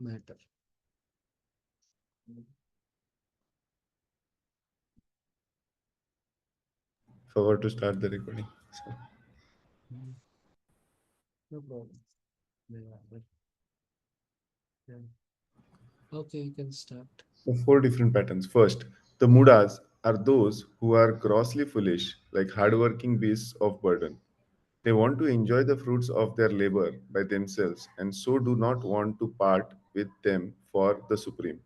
matter. Forgot to start the recording. So, Mm, no problem. Yeah, yeah. Okay, you can start. the four different patterns. First, the mudas are those who are grossly foolish, like hardworking beasts of burden. They want to enjoy the fruits of their labor by themselves and so do not want to part with them for the supreme.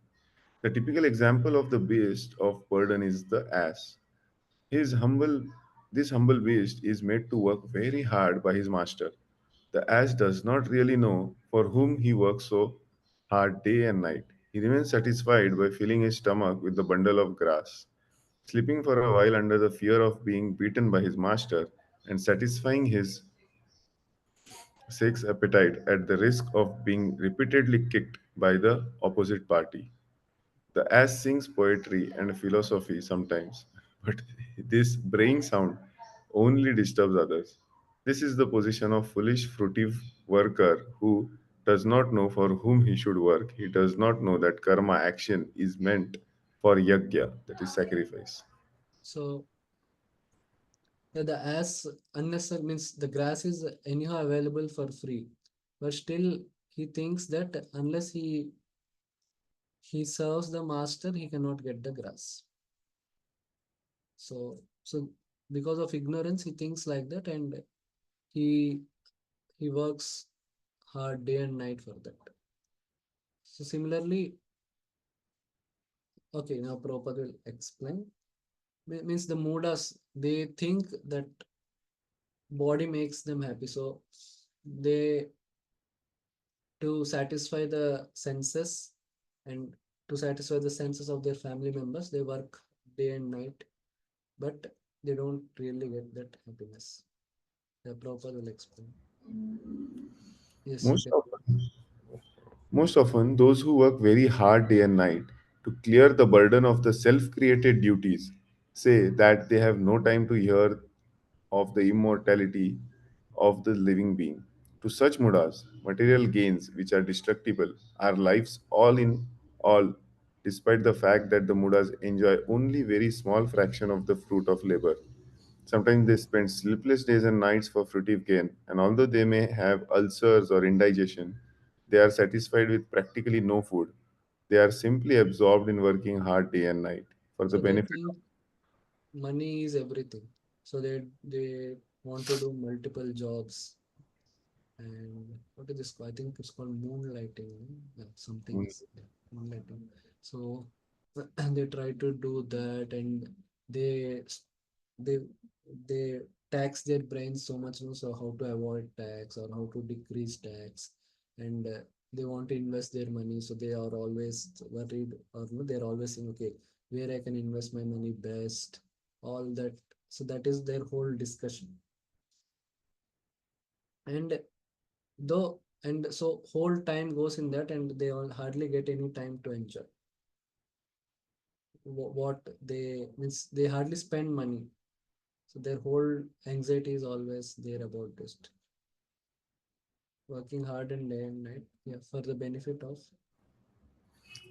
The typical example of the beast of burden is the ass. His humble, this humble beast is made to work very hard by his master. The ass does not really know for whom he works so hard day and night. He remains satisfied by filling his stomach with the bundle of grass, sleeping for a while under the fear of being beaten by his master, and satisfying his sex appetite at the risk of being repeatedly kicked by the opposite party. The ass sings poetry and philosophy sometimes, but this braying sound only disturbs others. This is the position of foolish, fruitive worker who does not know for whom he should work. He does not know that karma action is meant for yajna, that is sacrifice. So yeah, the as unnecessary means the grass is anyhow available for free, but still he thinks that unless he serves the master, he cannot get the grass. So because of ignorance, he thinks like that, and he he works hard day and night for that. So similarly, okay, now Prabhupada will explain. Means the mudas, they think that body makes them happy, so they to satisfy the senses and to satisfy the senses of their family members, they work day and night, but they don't really get that happiness. The proper will explain. Yes, you Most can. often, Most often, those who work very hard day and night to clear the burden of the self created duties say that they have no time to hear of the immortality of the living being. To such mudas, material gains, which are destructible, are lives all in all, despite the fact that the mudas enjoy only very small fraction of the fruit of labor. Sometimes they spend sleepless days and nights for fruitive gain, and although they may have ulcers or indigestion, they are satisfied with practically no food. They are simply absorbed in working hard day and night for the So they benefit of. think money is everything. So they want to do multiple jobs. And what is this called? I think it's called moonlighting. Yeah, something is yeah, moonlighting. So they try to do that, and they they they tax their brains so much, so how to avoid tax or how to decrease tax, and they want to invest their money, so they are always worried, or no, they're always saying, okay, where I can invest my money best, all that. So that is their whole discussion. And though and so whole time goes in that, and they all hardly get any time to enjoy what they means. They hardly spend money, so their whole anxiety is always there about just working hard and day and night, yeah, for the benefit of.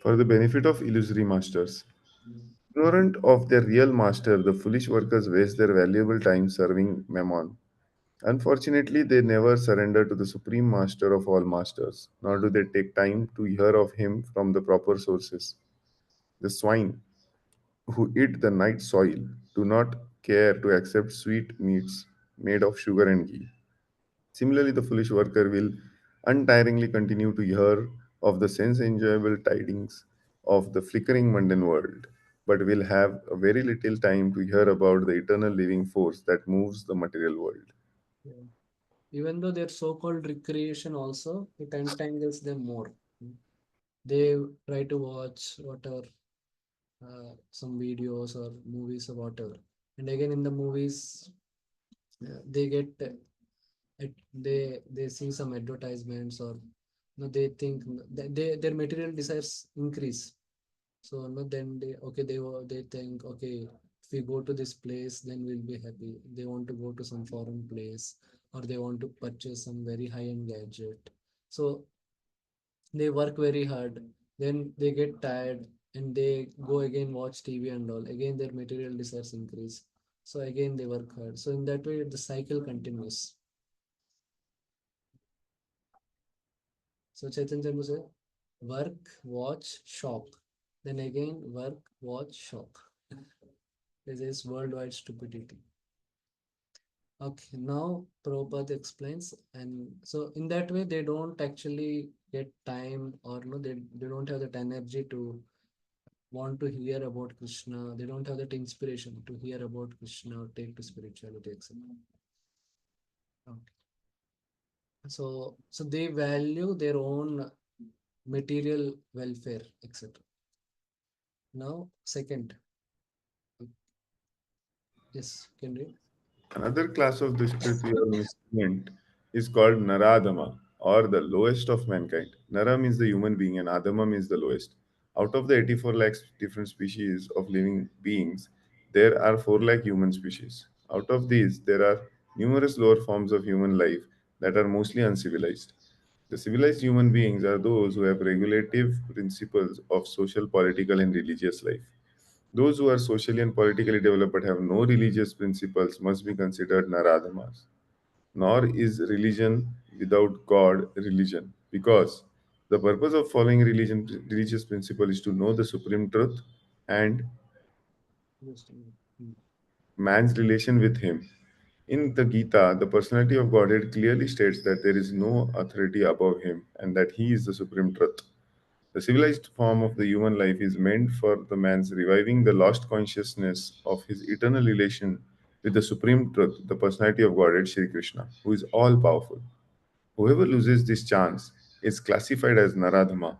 For the benefit of illusory masters. Ignorant of their real master, the foolish workers waste their valuable time serving Mammon. Unfortunately, they never surrender to the supreme master of all masters, nor do they take time to hear of him from the proper sources. The swine who eat the night soil do not care to accept sweet meats made of sugar and ghee. Similarly, the foolish worker will untiringly continue to hear of the sense enjoyable tidings of the flickering mundane world, but will have a very little time to hear about the eternal living force that moves the material world. Yeah. Even though their so-called recreation also, it entangles them more. They try to watch whatever, some videos or movies or whatever, and again in the movies, they get they see some advertisements, or they think their material desires increase. So no, then they think, okay, if we go to this place, then we'll be happy. They want to go to some foreign place, or they want to purchase some very high-end gadget. So They work very hard, then they get tired, and they go again watch TV and all. Again, their material desires increase. So again, they work hard. So in that way, the cycle continues. So Chaitanya Chandra said, work, watch, shop. Then again, work, watch, shop. This is worldwide stupidity. Okay, now Prabhupada explains, and so in that way, they don't actually get time, or no, they don't have that energy to want to hear about Krishna. They don't have that inspiration to hear about Krishna or take to spirituality, etc. Okay. So they value their own material welfare, etc. Now, second, yes, can read. Another class of Dushkriti or miscreant is called Naradama, or the lowest of mankind. Nara means the human being and Adama means the lowest. Out of the 84 lakhs different species of living beings, there are 4 lakh human species. Out of these, there are numerous lower forms of human life that are mostly uncivilized. The civilized human beings are those who have regulative principles of social, political, and religious life. Those who are socially and politically developed but have no religious principles must be considered Naradamas. Nor is religion without God religion, because the purpose of following religious principle is to know the supreme truth and Just a minute. Hmm. man's relation with him. In the Gita, the personality of Godhead clearly states that there is no authority above him and that he is the supreme truth. The civilized form of the human life is meant for the man's reviving the lost consciousness of his eternal relation with the supreme truth, the personality of Godhead, Sri Krishna, who is all powerful. Whoever loses this chance is classified as Naradhama.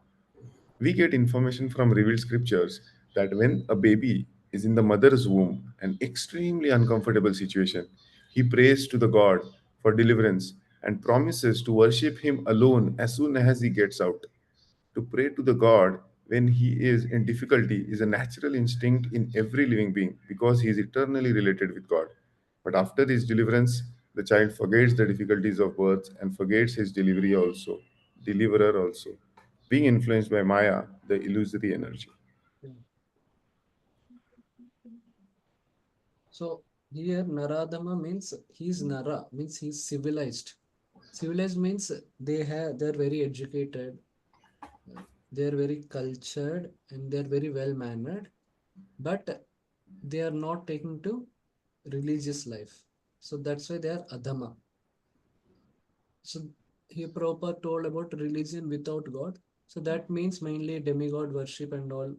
We get information from revealed scriptures that when a baby is in the mother's womb, an extremely uncomfortable situation, he prays to the God for deliverance and promises to worship him alone as soon as he gets out. To pray to the God when he is in difficulty is a natural instinct in every living being because he is eternally related with God. But after his deliverance, the child forgets the difficulties of birth and forgets his deliverer also, being influenced by Maya, the illusory energy. Yeah. So here Naradama means he's Nara, means he's civilized. Civilized means they're very educated, they're very cultured, and they're very well mannered, but they are not taking to religious life. So that's why they are Adama. So he proper told about religion without God. So that means mainly demigod worship and all.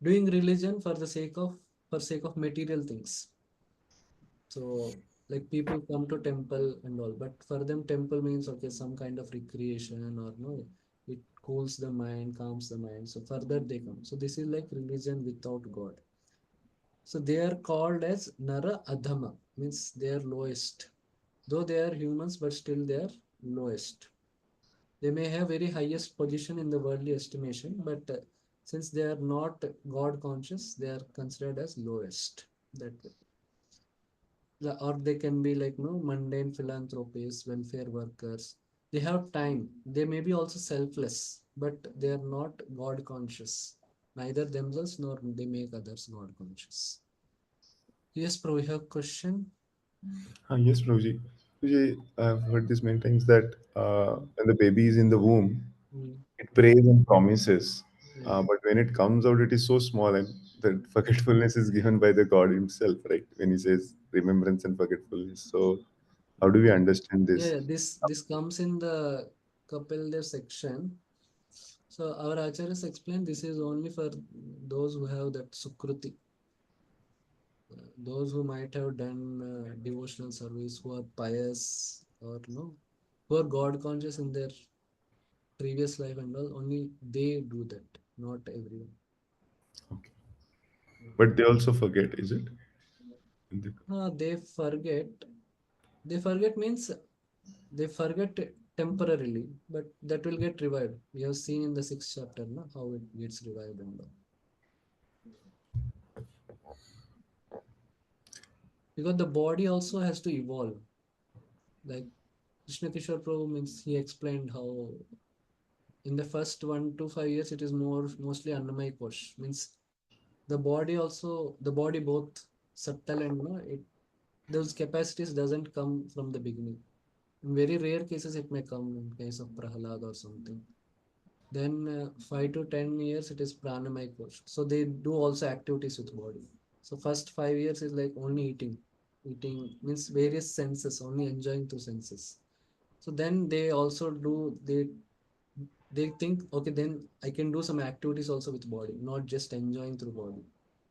Doing religion for sake of material things. So like people come to temple and all, but for them temple means okay, some kind of recreation or no, it cools the mind, calms the mind. So further they come. So this is like religion without God. So they are called as Nara Adhama, means they are lowest. Though they are humans, but still they are lowest. They may have very highest position in the worldly estimation, but since they are not God conscious, they are considered as lowest. That way. Or they can be like no mundane philanthropists, welfare workers. They have time. They may be also selfless, but they are not God conscious. Neither themselves nor they make others God conscious. Yes, Pro, you have question? Yes, Prabhuji. Prabhuji, I've heard this many times that when the baby is in the womb, Mm, it prays and promises. yeah. But when it comes out, it is so small, and the forgetfulness is given by the God Himself, right? When He says remembrance and forgetfulness. So, how do we Yeah. understand Yeah, this? yeah. This comes in the Kapil Dev section. So our acharyas explain this is only for those who have that sukruti, those who might have done devotional service, who are pious or no, who are God conscious in their previous life and all. Only they do that, not everyone. Okay. But they also forget, is it? They forget. They forget means they forget temporarily, but that will get revived. We have seen in the sixth chapter, no, how it gets revived and all. Because the body also has to evolve. Like Krishna Kishore Prabhu means he explained how in the first 1 to 5 years, it is mostly annamaya kosh. Means the body also, the body both subtle and no, it, those capacities doesn't come from the beginning. In very rare cases, it may come in case of Prahalad or something. Then 5 to 10 years, it is pranamaya course. So they do also activities with body. So first 5 years is like only eating. Eating means various senses, only enjoying through senses. So then they also do they think, okay, then I can do some activities also with body, not just enjoying through body.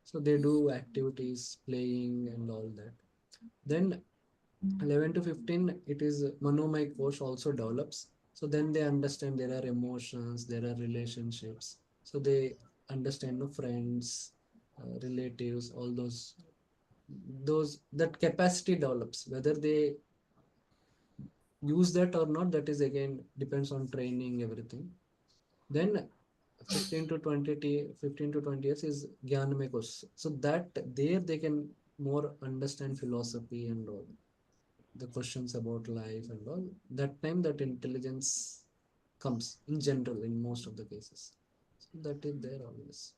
So they do activities, playing and all that. Then 11 to 15, it is Manomai course also develops. So then they understand there are emotions, there are relationships. So they understand the friends, relatives, all those that capacity develops. Whether they use that or not, that is again depends on training, everything. Then 15 to 20 15 to 20 years is Gyanamay course. So that there they can more understand philosophy and all the questions about life and all. That time that intelligence comes in general in most of the cases. So that is there always.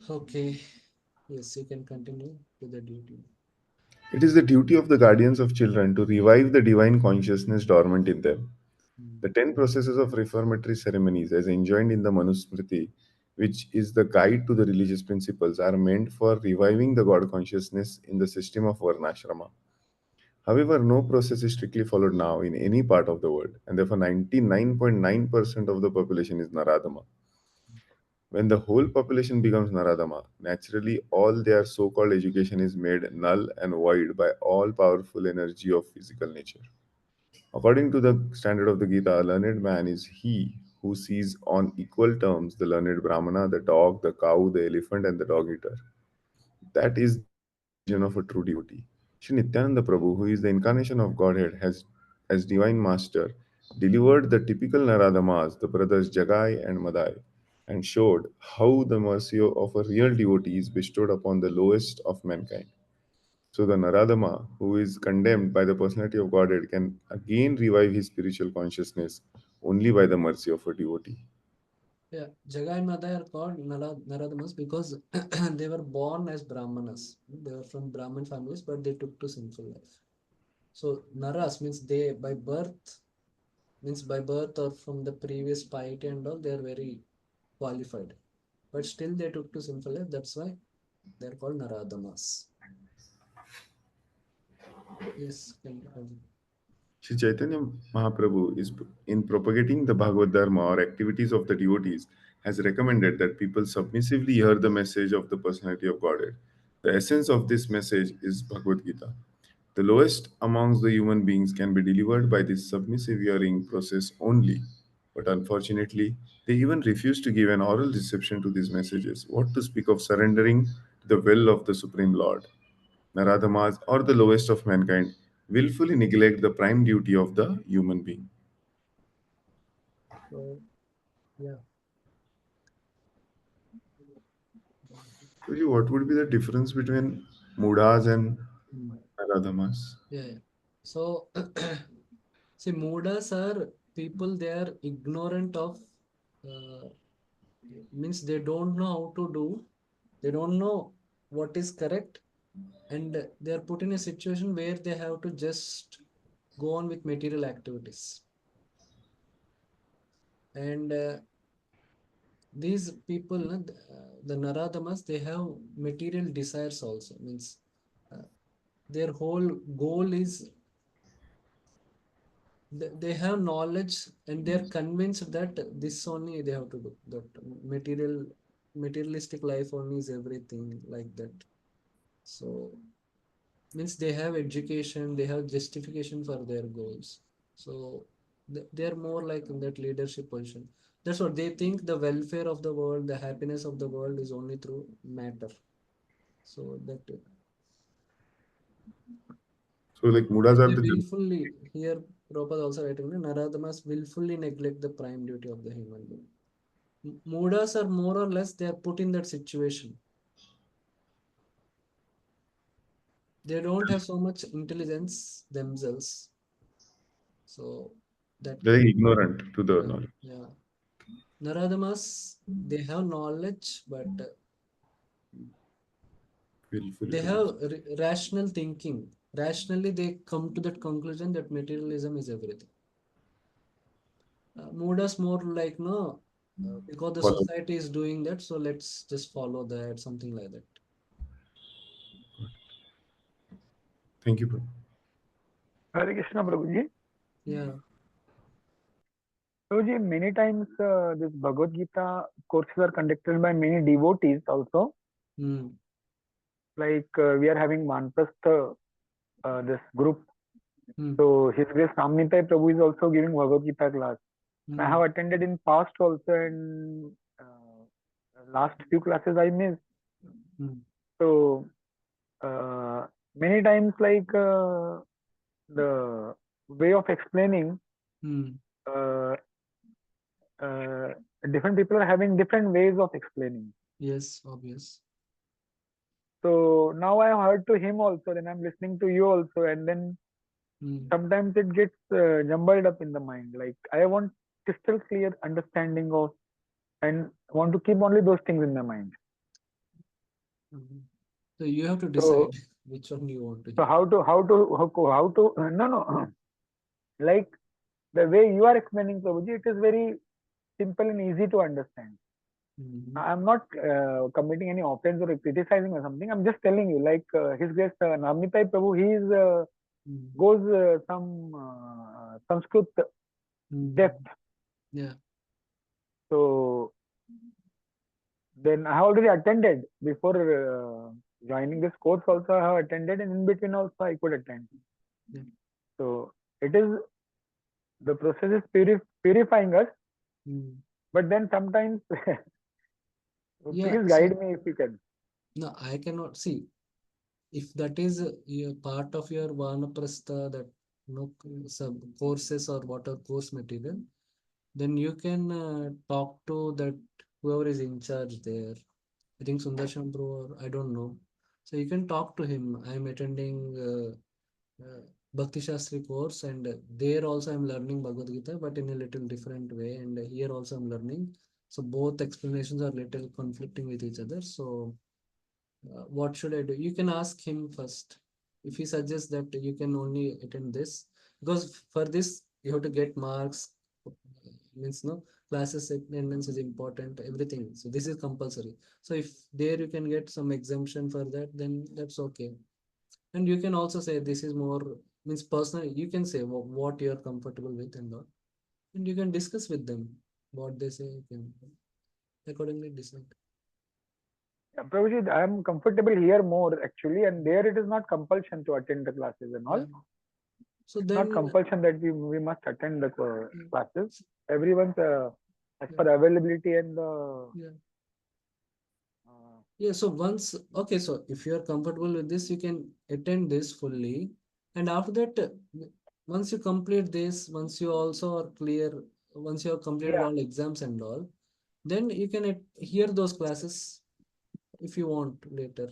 Okay. Yes, you can continue to the duty. It is the duty of the guardians of children to revive the divine consciousness dormant in them. Mm. The 10 processes of reformatory ceremonies, as enjoined in the Manusmriti, which is the guide to the religious principles, are meant for reviving the God consciousness in the system of Varnashrama. However, no process is strictly followed now in any part of the world, and therefore 99.9% of the population is Naradama. When the whole population becomes Naradama, naturally all their so called education is made null and void by all powerful energy of physical nature. According to the standard of the Gita, a learned man is he who sees on equal terms the learned Brahmana, the dog, the cow, the elephant, and the dog eater. That is the vision of a true devotee. Sri Nityananda Prabhu, who is the incarnation of Godhead, has, as divine master, delivered the typical Naradamas, the brothers Jagai and Madai, and showed how the mercy of a real devotee is bestowed upon the lowest of mankind. So the Naradama, who is condemned by the personality of Godhead, can again revive his spiritual consciousness only by the mercy of a devotee. Yeah, Jagai and Madai are called Naradamas because they were born as Brahmanas. They were from Brahmin families, but they took to sinful life. So Naras means they by birth or from the previous piety and all, they are very qualified. But still they took to sinful life. That's why they're called Naradamas. Yes, can. Sri Chaitanya Mahaprabhu is in propagating the Bhagavad Dharma or activities of the devotees has recommended that people submissively hear the message of the personality of Godhead. The essence of this message is Bhagavad Gita. The lowest amongst the human beings can be delivered by this submissive hearing process only. But unfortunately, they even refuse to give an oral reception to these messages. What to speak of surrendering to the will of the Supreme Lord? Naradamas, or the lowest of mankind, willfully neglect the prime duty of the human being. So yeah. So, what would be the difference between Mudas and Mm. Naradamas? Yeah, yeah. So see, Mudas are people, they are ignorant of uh, means they don't know how to do, they don't know what is correct, and they are put in a situation where they have to just go on with material activities. And these people, the Naradamas, they have material desires also. Means uh, their whole goal is they have knowledge and they're convinced that this only they have to do. That materialistic life only is everything like that. So means they have education, they have justification for their goals. So they're more like in that leadership position. That's what they think, the welfare of the world, the happiness of the world is only through matter. So that So, like Mudas are they the willfully, here Prabhupada also writing, Naradamas willfully neglect the prime duty of the human being. Mudas are more or less they are put in that situation. They don't have so much intelligence themselves. So That Very ignorant to the yeah, knowledge. yeah. Naradamas, they have knowledge, but Willful they to have lose. rational thinking. Rationally, they come to that conclusion that materialism is everything. Mudas more like no, because the Follow. society is doing that, so let's just follow that, something like that. Thank you, bro. Hare Krishna, Prabhuji. Yeah. Prabhuji, many times this Bhagavad Gita courses are conducted by many devotees also. Hmm. Like we are having Manprastha, this group. Hmm. So His Grace Ramnitai Prabhu is also giving Bhagavad Gita class. I Hmm. have attended in past also, and last few classes I missed. Hmm. So uh, many times, like the way of explaining, Hmm. uh, uh, different people are having different ways of explaining. Yes, obvious. So now I have heard to him also, then I'm listening to you also, and then Hmm. sometimes it gets jumbled up in the mind. Like I want crystal clear understanding of, and want to keep only those things in my mind. Mhm. So you have to So decide which one you want to so hear. how to no no like the way you are explaining, Prabhuji, it is very simple and easy to understand. Mhm. I'm not committing any offense or criticizing or something. I'm just telling you, like His Grace Namnitai Prabhu, he is Mhm. goes some Sanskrit depth. Mhm. Yeah. So then I have already attended before joining this course. Also, I have attended, and in between also I could attend. Yeah. So it is the process is purifying us, Mhm. but then sometimes Yeah. please See, guide me if you can. no, I cannot see if that is a part of your Vanaprastha, that sub courses or whatever course material, then you can talk to that whoever is in charge there. I think Sundarshan Bro, or I don't know. So you can talk to him. I'm attending Bhakti Shastri course, and there also I'm learning Bhagavad Gita, but in a little different way. And here also I'm learning. So both explanations are little conflicting with each other. So what should I do? You can ask him first. If he suggests that you can only attend this, because for this you have to get marks, means no classes attendance is important, everything. So this is compulsory. So if there you can get some exemption for that, then that's okay. And you can also say this is more means personal. You can say what you are comfortable with and all, and you can discuss with them what they say. You can accordingly decide. Yeah, Prabhuji, I am comfortable here more actually, and there it is not compulsion to attend the classes and Yeah. all. So It's not then, compulsion that we must attend the mm, classes. Everyone's as yeah, per availability and the yeah. uh, Yeah, so once, okay, so if you are comfortable with this, you can attend this fully. And after that, once you complete this, once you also are clear, once you have completed yeah. all exams and all, then you can hear those classes if you want later.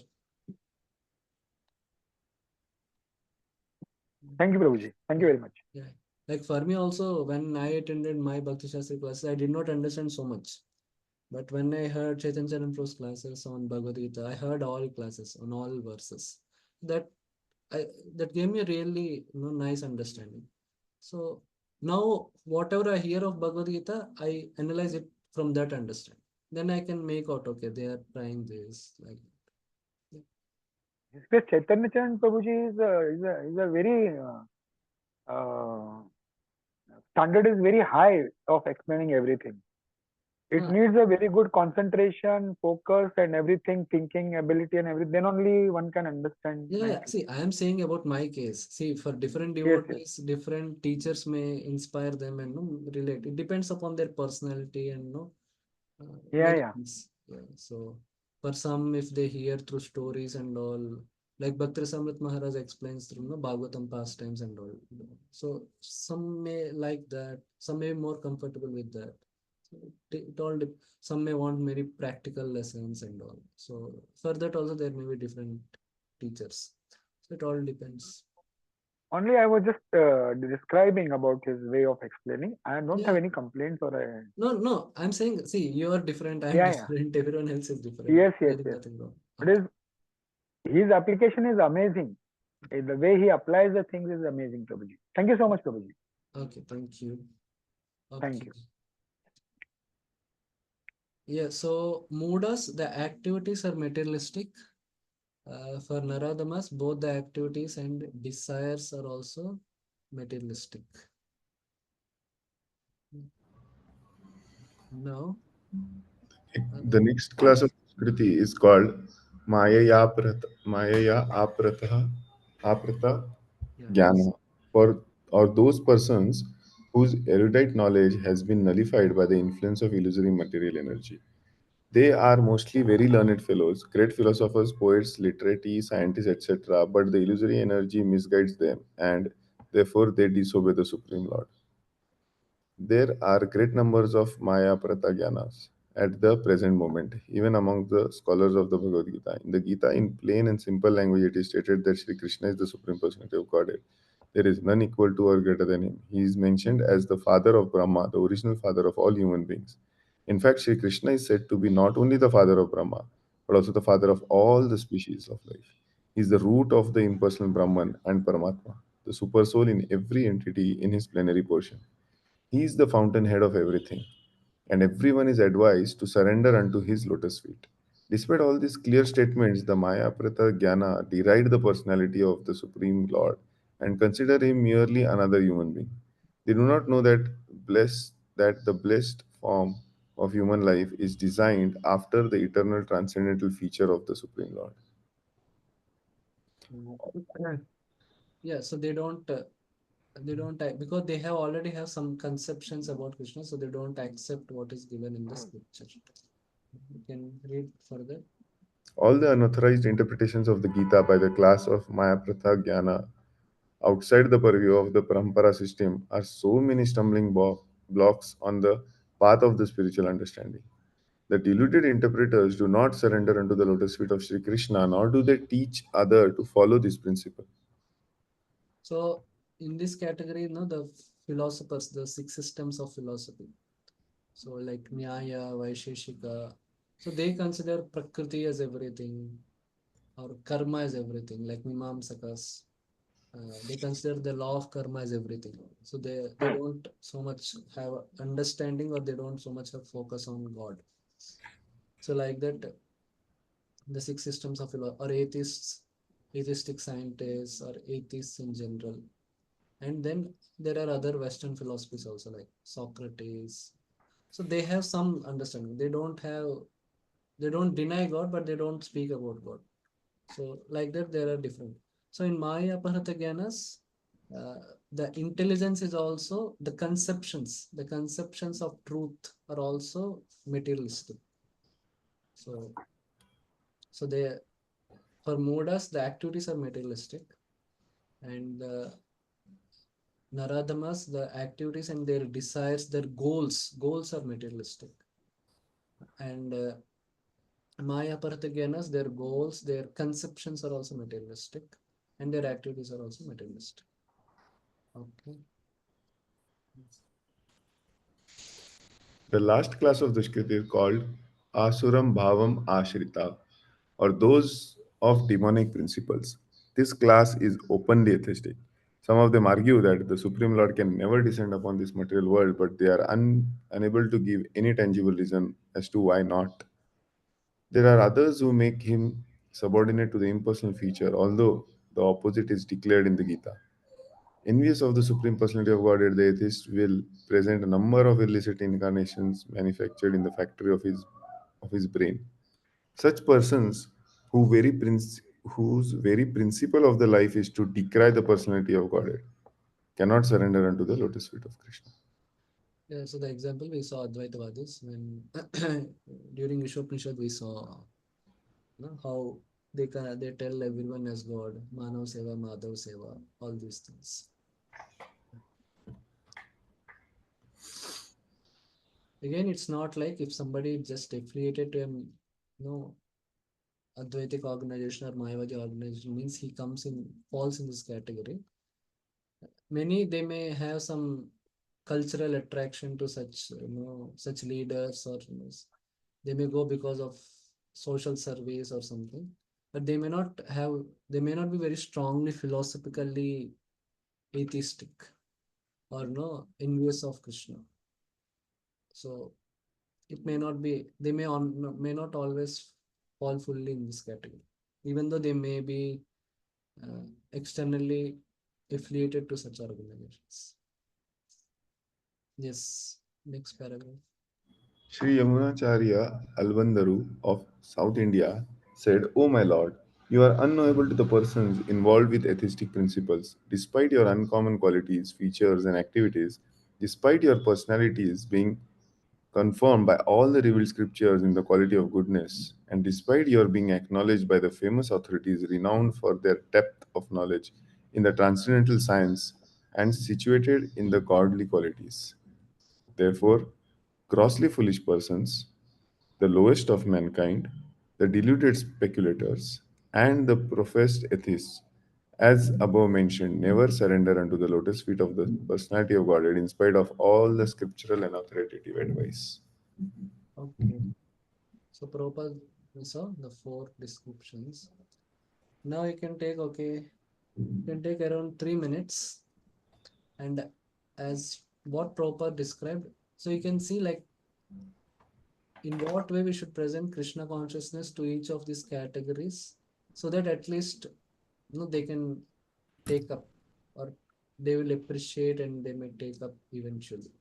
Thank you, Prabhuji. Thank you Yeah, very much. yeah. Like for me also, when I attended my Bhakti Shastri classes, I did not understand so much. But when I heard Chaitanya Charitamritu's classes on Bhagavad Gita, I heard all classes on all verses. That I that gave me a really nice understanding. So now whatever I hear of Bhagavad Gita, I analyze it from that understanding. Then I can make out, okay, they are trying this like that. His Grace Chaitanya Charan Prabhuji is a very uh, standard is very high of explaining everything. It Yeah. needs a very good concentration, focus, and everything, thinking ability, and everything. Then only one can understand Yeah, yeah. nicely. See, I am saying about my case. See, for different Yes, yes. devotees, different teachers may inspire them and relate. It depends upon their personality and Yeah, many yeah. things. Yeah. So for some, if they hear through stories and all, like Bhakti Samrit Maharaj explains through Bhagavatam pastimes and all. So some may like that. Some may be more comfortable with that. So it all some may want very practical lessons and all. So for that also there may be different teachers. So it all depends. Only I was just describing about his way of explaining. I don't have Yeah. any complaints or a, No, no. I'm saying, see, you are different. I'm yeah, yeah. different. Everyone else is different. Yes, yes, There is yes. nothing wrong. But Okay. his application is amazing. The way he applies the things is amazing, Prabhuji. Thank you so much, Prabhuji. Okay. Thank you. Thank Okay. you. Yeah. So, Moodas, the activities are materialistic. For Naradamas, both the activities and desires are also materialistic. Now, The next class of Kriti is called Mayaya Aprata yeah, yes. Jnana, for or those persons whose erudite knowledge has been nullified by the influence of illusory material energy. They are mostly very learned fellows, great philosophers, poets, literati, scientists, etc., but the illusory energy misguides them and therefore they disobey the Supreme Lord. There are great numbers of Maya Pratagyanas at the present moment, even among the scholars of the Bhagavad Gita. In the Gita, in plain and simple language, it is stated that Sri Krishna is the Supreme Personality of Godhead. There is none equal to or greater than him. He is mentioned as the father of Brahma, the original father of all human beings. In fact, Sri Krishna is said to be not only the father of Brahma, but also the father of all the species of life. He is the root of the impersonal Brahman and Paramatma, the supersoul in every entity in his plenary portion. He is the fountainhead of everything, and everyone is advised to surrender unto his lotus feet. Despite all these clear statements, the Maya Prata Jnana deride the personality of the Supreme Lord and consider him merely another human being. They do not know that the blessed form of human life is designed after the eternal transcendental feature of the Supreme Lord. Mm. Yeah, so they don't because they have already have some conceptions about Krishna, so they don't accept what is given in the scripture. You can read further. All the unauthorized interpretations of the Gita by the class of Maya Pratha Jnana outside the purview of the Parampara system are so many blocks on the path of the spiritual understanding. The deluded interpreters do not surrender unto the lotus feet of Sri Krishna, nor do they teach other to follow this principle. So in this category, the philosophers, the six systems of philosophy. So like Nyaya, Vaisheshika. So they consider Prakriti as everything or karma as everything, like Mimamsakas. They consider the law of karma as everything. So they don't so much have understanding or they don't so much have focus on God. So like that, the six systems of philosophy or atheists, atheistic scientists or atheists in general. And then there are other Western philosophies also like Socrates. So they have some understanding. They don't deny God, but they don't speak about God. So like that, there are different. So in Maya Aparata Gyanas, uh, the intelligence is also the conceptions of truth are also materialistic. So they for Modas, the activities are materialistic, and Naradamas, the activities and their desires, their goals are materialistic, and Maya Aparata their goals, their conceptions are also materialistic, and their activities are also materialistic. Okay. The last class of Dushkriti is called Asuram Bhavam Ashrita, or those of demonic principles. This class is openly atheistic. Some of them argue that the Supreme Lord can never descend upon this material world, but they are unable to give any tangible reason as to why not. There are others who make him subordinate to the impersonal feature, although the opposite is declared in the Gita. Envious of the Supreme Personality of Godhead, the atheist will present a number of illicit incarnations manufactured in the factory of his brain. Such persons whose very principle of the life is to decry the personality of Godhead cannot surrender unto the lotus feet of Krishna. Yeah, so the example we saw Advaitavadis when during Vishwapanishad we saw how they tell everyone as God, Manav Seva, Madhav Seva, all these things. Again, it's not like if somebody just affiliated to a Advaitic organization or Mayavadi organization means he falls in this category. Many they may have some cultural attraction to such, such leaders, or they may go because of social surveys or something, but they may not be very strongly philosophically atheistic, or no envious of Krishna. So it may not be, they may not always fall fully in this category, even though they may be uh, externally affiliated to such organizations. Yes, next paragraph. Sri Yamunacharya Albandaru of South India said, O my lord, you are unknowable to the persons involved with atheistic principles. Despite your uncommon qualities, features, and activities, despite your personalities being confirmed by all the revealed scriptures in the quality of goodness, and despite your being acknowledged by the famous authorities renowned for their depth of knowledge in the transcendental science and situated in the godly qualities. Therefore, grossly foolish persons, the lowest of mankind, the deluded speculators, and the professed atheists, as above mentioned, never surrender unto the lotus feet of the personality of Godhead in spite of all the scriptural and authoritative advice. Okay. So Prabhupada, we saw the four descriptions. Now you can take, okay, you can take around 3 minutes, and as what Prabhupada described, so you can see like in what way we should present Krishna consciousness to each of these categories, so that at least they can take up, or they will appreciate and they may take up eventually.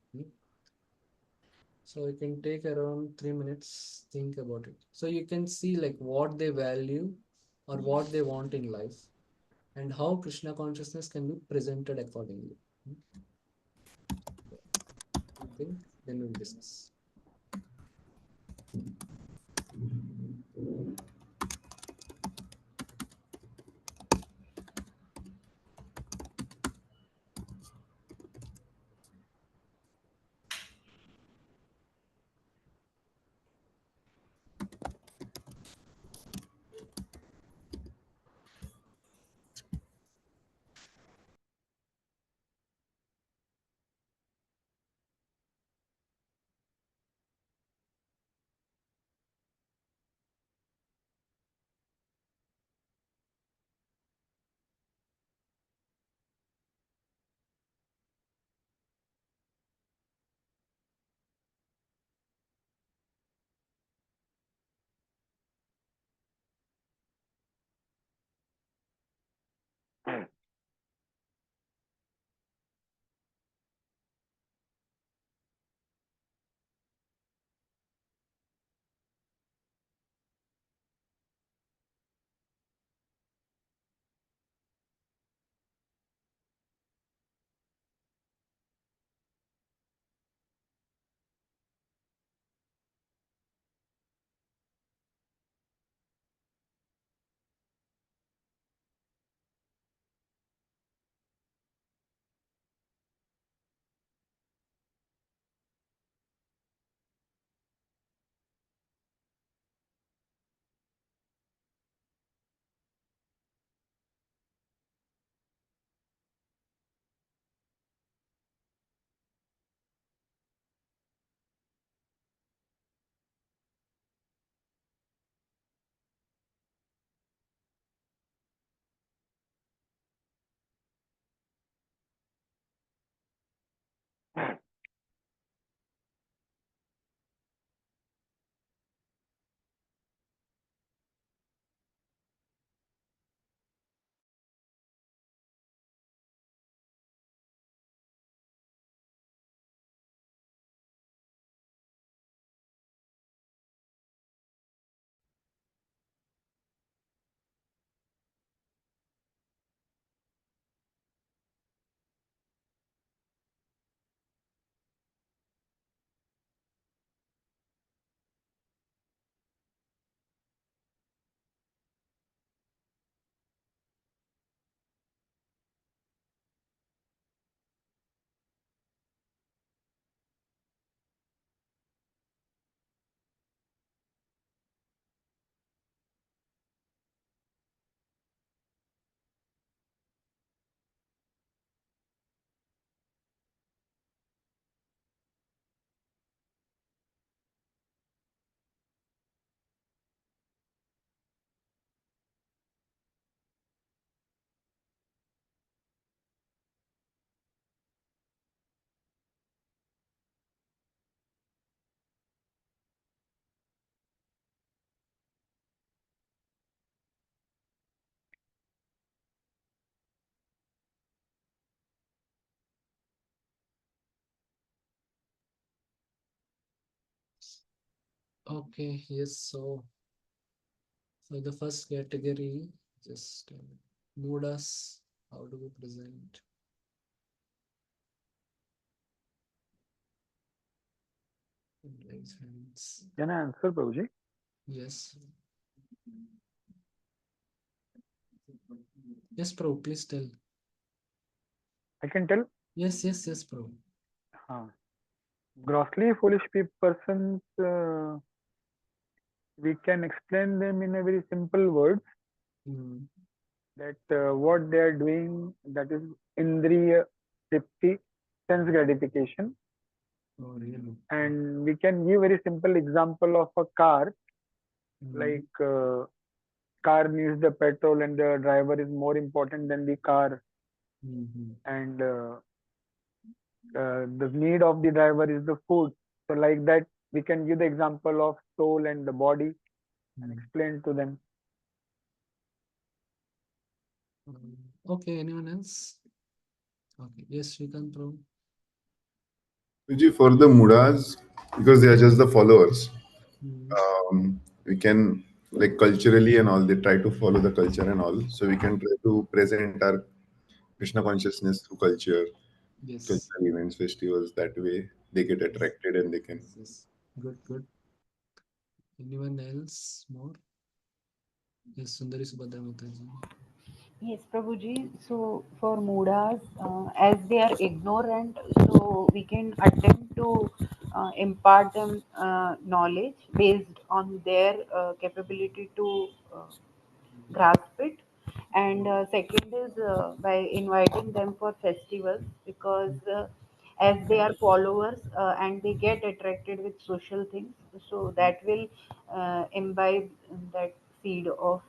So you can take around 3 minutes, think about it. So you can see like what they value or what they want in life, and how Krishna consciousness can be presented accordingly. Hmm. You think, then we'll discuss. Okay, yes. So the first category, just mood us. How do we present? Raise hands. Can I answer, Prabhuji? Yes. Yes, Pro. Please tell. I can tell. Yes, yes, yes, Pro. Uh, Grossly foolish persons, we can explain them in a very simple words Hmm. that what they are doing, that is indriya tripti, sense gratification. Oh, really? And we can give very simple example of a car, Hmm. like car needs the petrol and the driver is more important than the car, Hmm. and the need of the driver is the food. So like that, we can give the example of soul and the body and Hmm. explain to them. Okay, anyone else? Okay, yes, we can, Pro. For the Mudas, because they are just the followers, Hmm. we can, like, culturally and all, they try to follow the culture and all. So we can try to present our Krishna consciousness through culture, Yes, cultural events, festivals. That way, they get yes, attracted and they can. yes, yes. Good, good. Anyone else more? Yes, Sundari Subhadra Mataji. Yes, Prabhuji. So for Mudas, as they are ignorant, so we can attempt to impart them knowledge based on their capability to grasp it. And second is by inviting them for festivals, because as they are followers and they get attracted with social things, so that will imbibe that seed of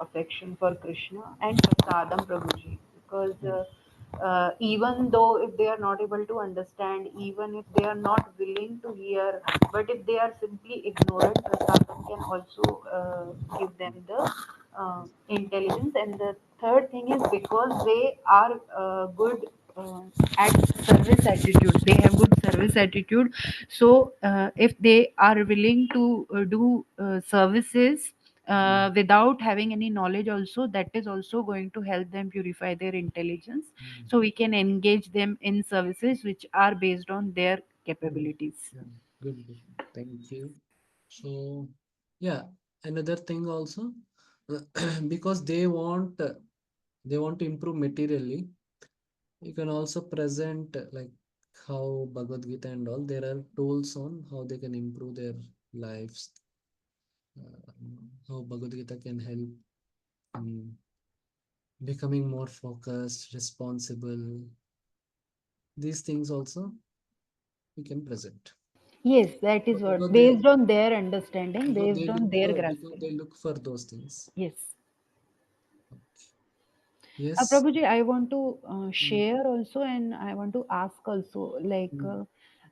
affection for Krishna and prasadam, Prabhuji, because Hmm. even though if they are not able to understand, even if they are not willing to hear, but if they are simply ignorant, prasadam can also give them the intelligence. And the third thing is because they are good at service attitude, they have good service attitude. So if they are willing to do services Hmm. without having any knowledge also, that is also going to help them purify their intelligence. Hmm. So we can engage them in services which are based on their Hmm. capabilities. Yeah, good, good. Thank you. So, yeah, another thing also, because they want to improve materially. You can also present like how Bhagavad Gita and all. There are tools on how they can improve their lives. Uh, how Bhagavad Gita can help in becoming more focused, responsible. These things also we can present. Yes, that is what, Because they based on their understanding, based on their because grasping. they look for those things. Yes. Yes. Prabhuji, I want to Mm, share also, and I want to ask also. mm,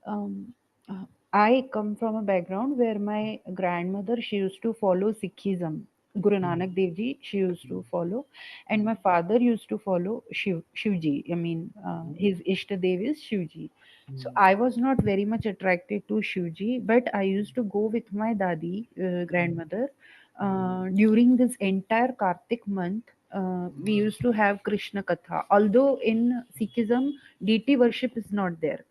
Um, uh, I come from a background where my grandmother, she used to follow Sikhism. Guru mm, Nanak Dev Ji, she used mm, to follow, and mm, my father used to follow Shivji. I mean, mm, his Ishta Dev is Shivji. So mm, I was not very much attracted to Shivji, but I used to go with my dadi, mm, grandmother, mm, during this entire Kartik month. We used to have Krishna Katha. Although in Sikhism, deity worship is not there.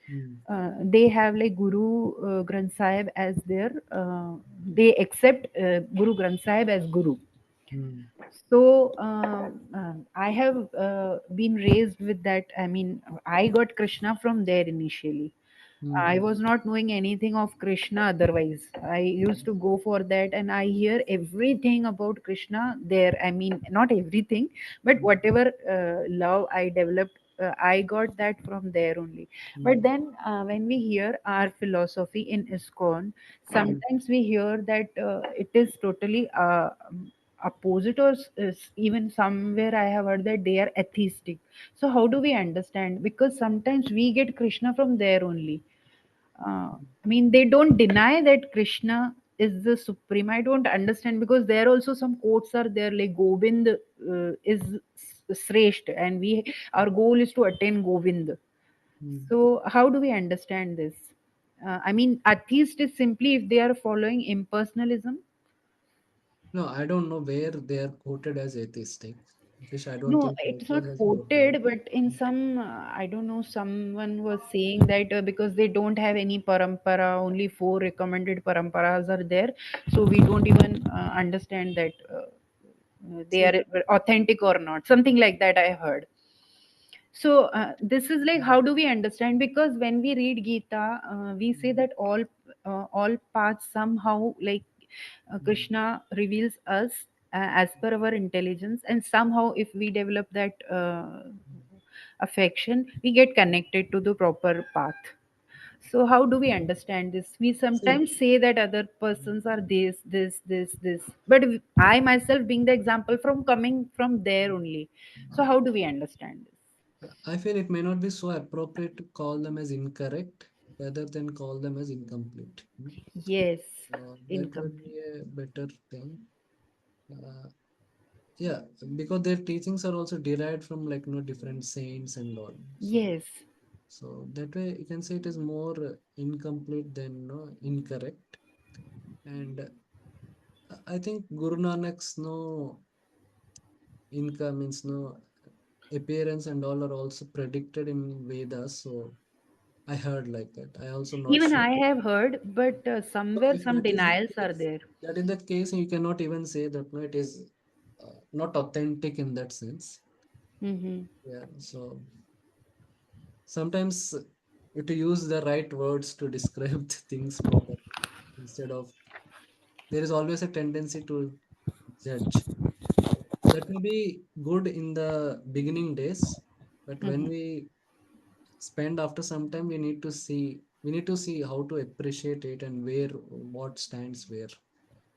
mm, They have like Guru Granth Sahib as their, they accept Guru Granth Sahib as Guru. mm, So I have been raised with that. I mean, I got Krishna from there initially. mm, I was not knowing anything of Krishna otherwise. I used to go for that, and I hear everything about Krishna there. I mean, not everything, but mm, whatever love I developed, I got that from there only. But mm, then, when we hear our philosophy in ISKCON, mm, sometimes we hear that it is totally opposite, or even somewhere I have heard that they are atheistic. So, how do we understand? Because sometimes we get Krishna from there only. I mean, they don't deny that Krishna is the supreme. I don't understand, because there also some quotes are there like Govind is Sresht, and we, our goal is to attain Govind. mm. So how do we understand this? I mean, atheist is simply if they are following impersonalism. No, I don't know where they are quoted as atheistic. Which I don't No, think it's Prabhupada not has quoted it. quoted, but in some, I don't know, someone was saying that because they don't have any parampara, only four recommended paramparas are there, so we don't even understand that they See, are authentic or not. Something like that I heard. So this is like, how do we understand? Because when we read Gita, we say mm, that all paths somehow, like mm, Krishna reveals us as per our intelligence, and somehow if we develop that affection, we get connected to the proper path. So how do we understand this? We see, sometimes say that other persons are this, but I myself being the example from coming from there only. So how do we understand this? I feel it may not be so appropriate to call them as incorrect rather than call them as incomplete. Yes, That would incomplete. be a better thing. Uh, yeah, because their teachings are also derived from like different saints and all. Yes, So that way you can say it is more incomplete than incorrect. And I think Guru Nanak's no income means no appearance and all are also predicted in Vedas. So I heard like that. I also not even sure. I have heard, but So somewhere if some denials are there. that is the case, you cannot even say that no, it is not authentic in that sense. Mm-hmm. Yeah. So sometimes you to use the right words to describe the things properly instead of there is always a tendency to judge. That may be good in the beginning days, but when Mm-hmm. we spend after some time, we need to see how to appreciate it and where what stands where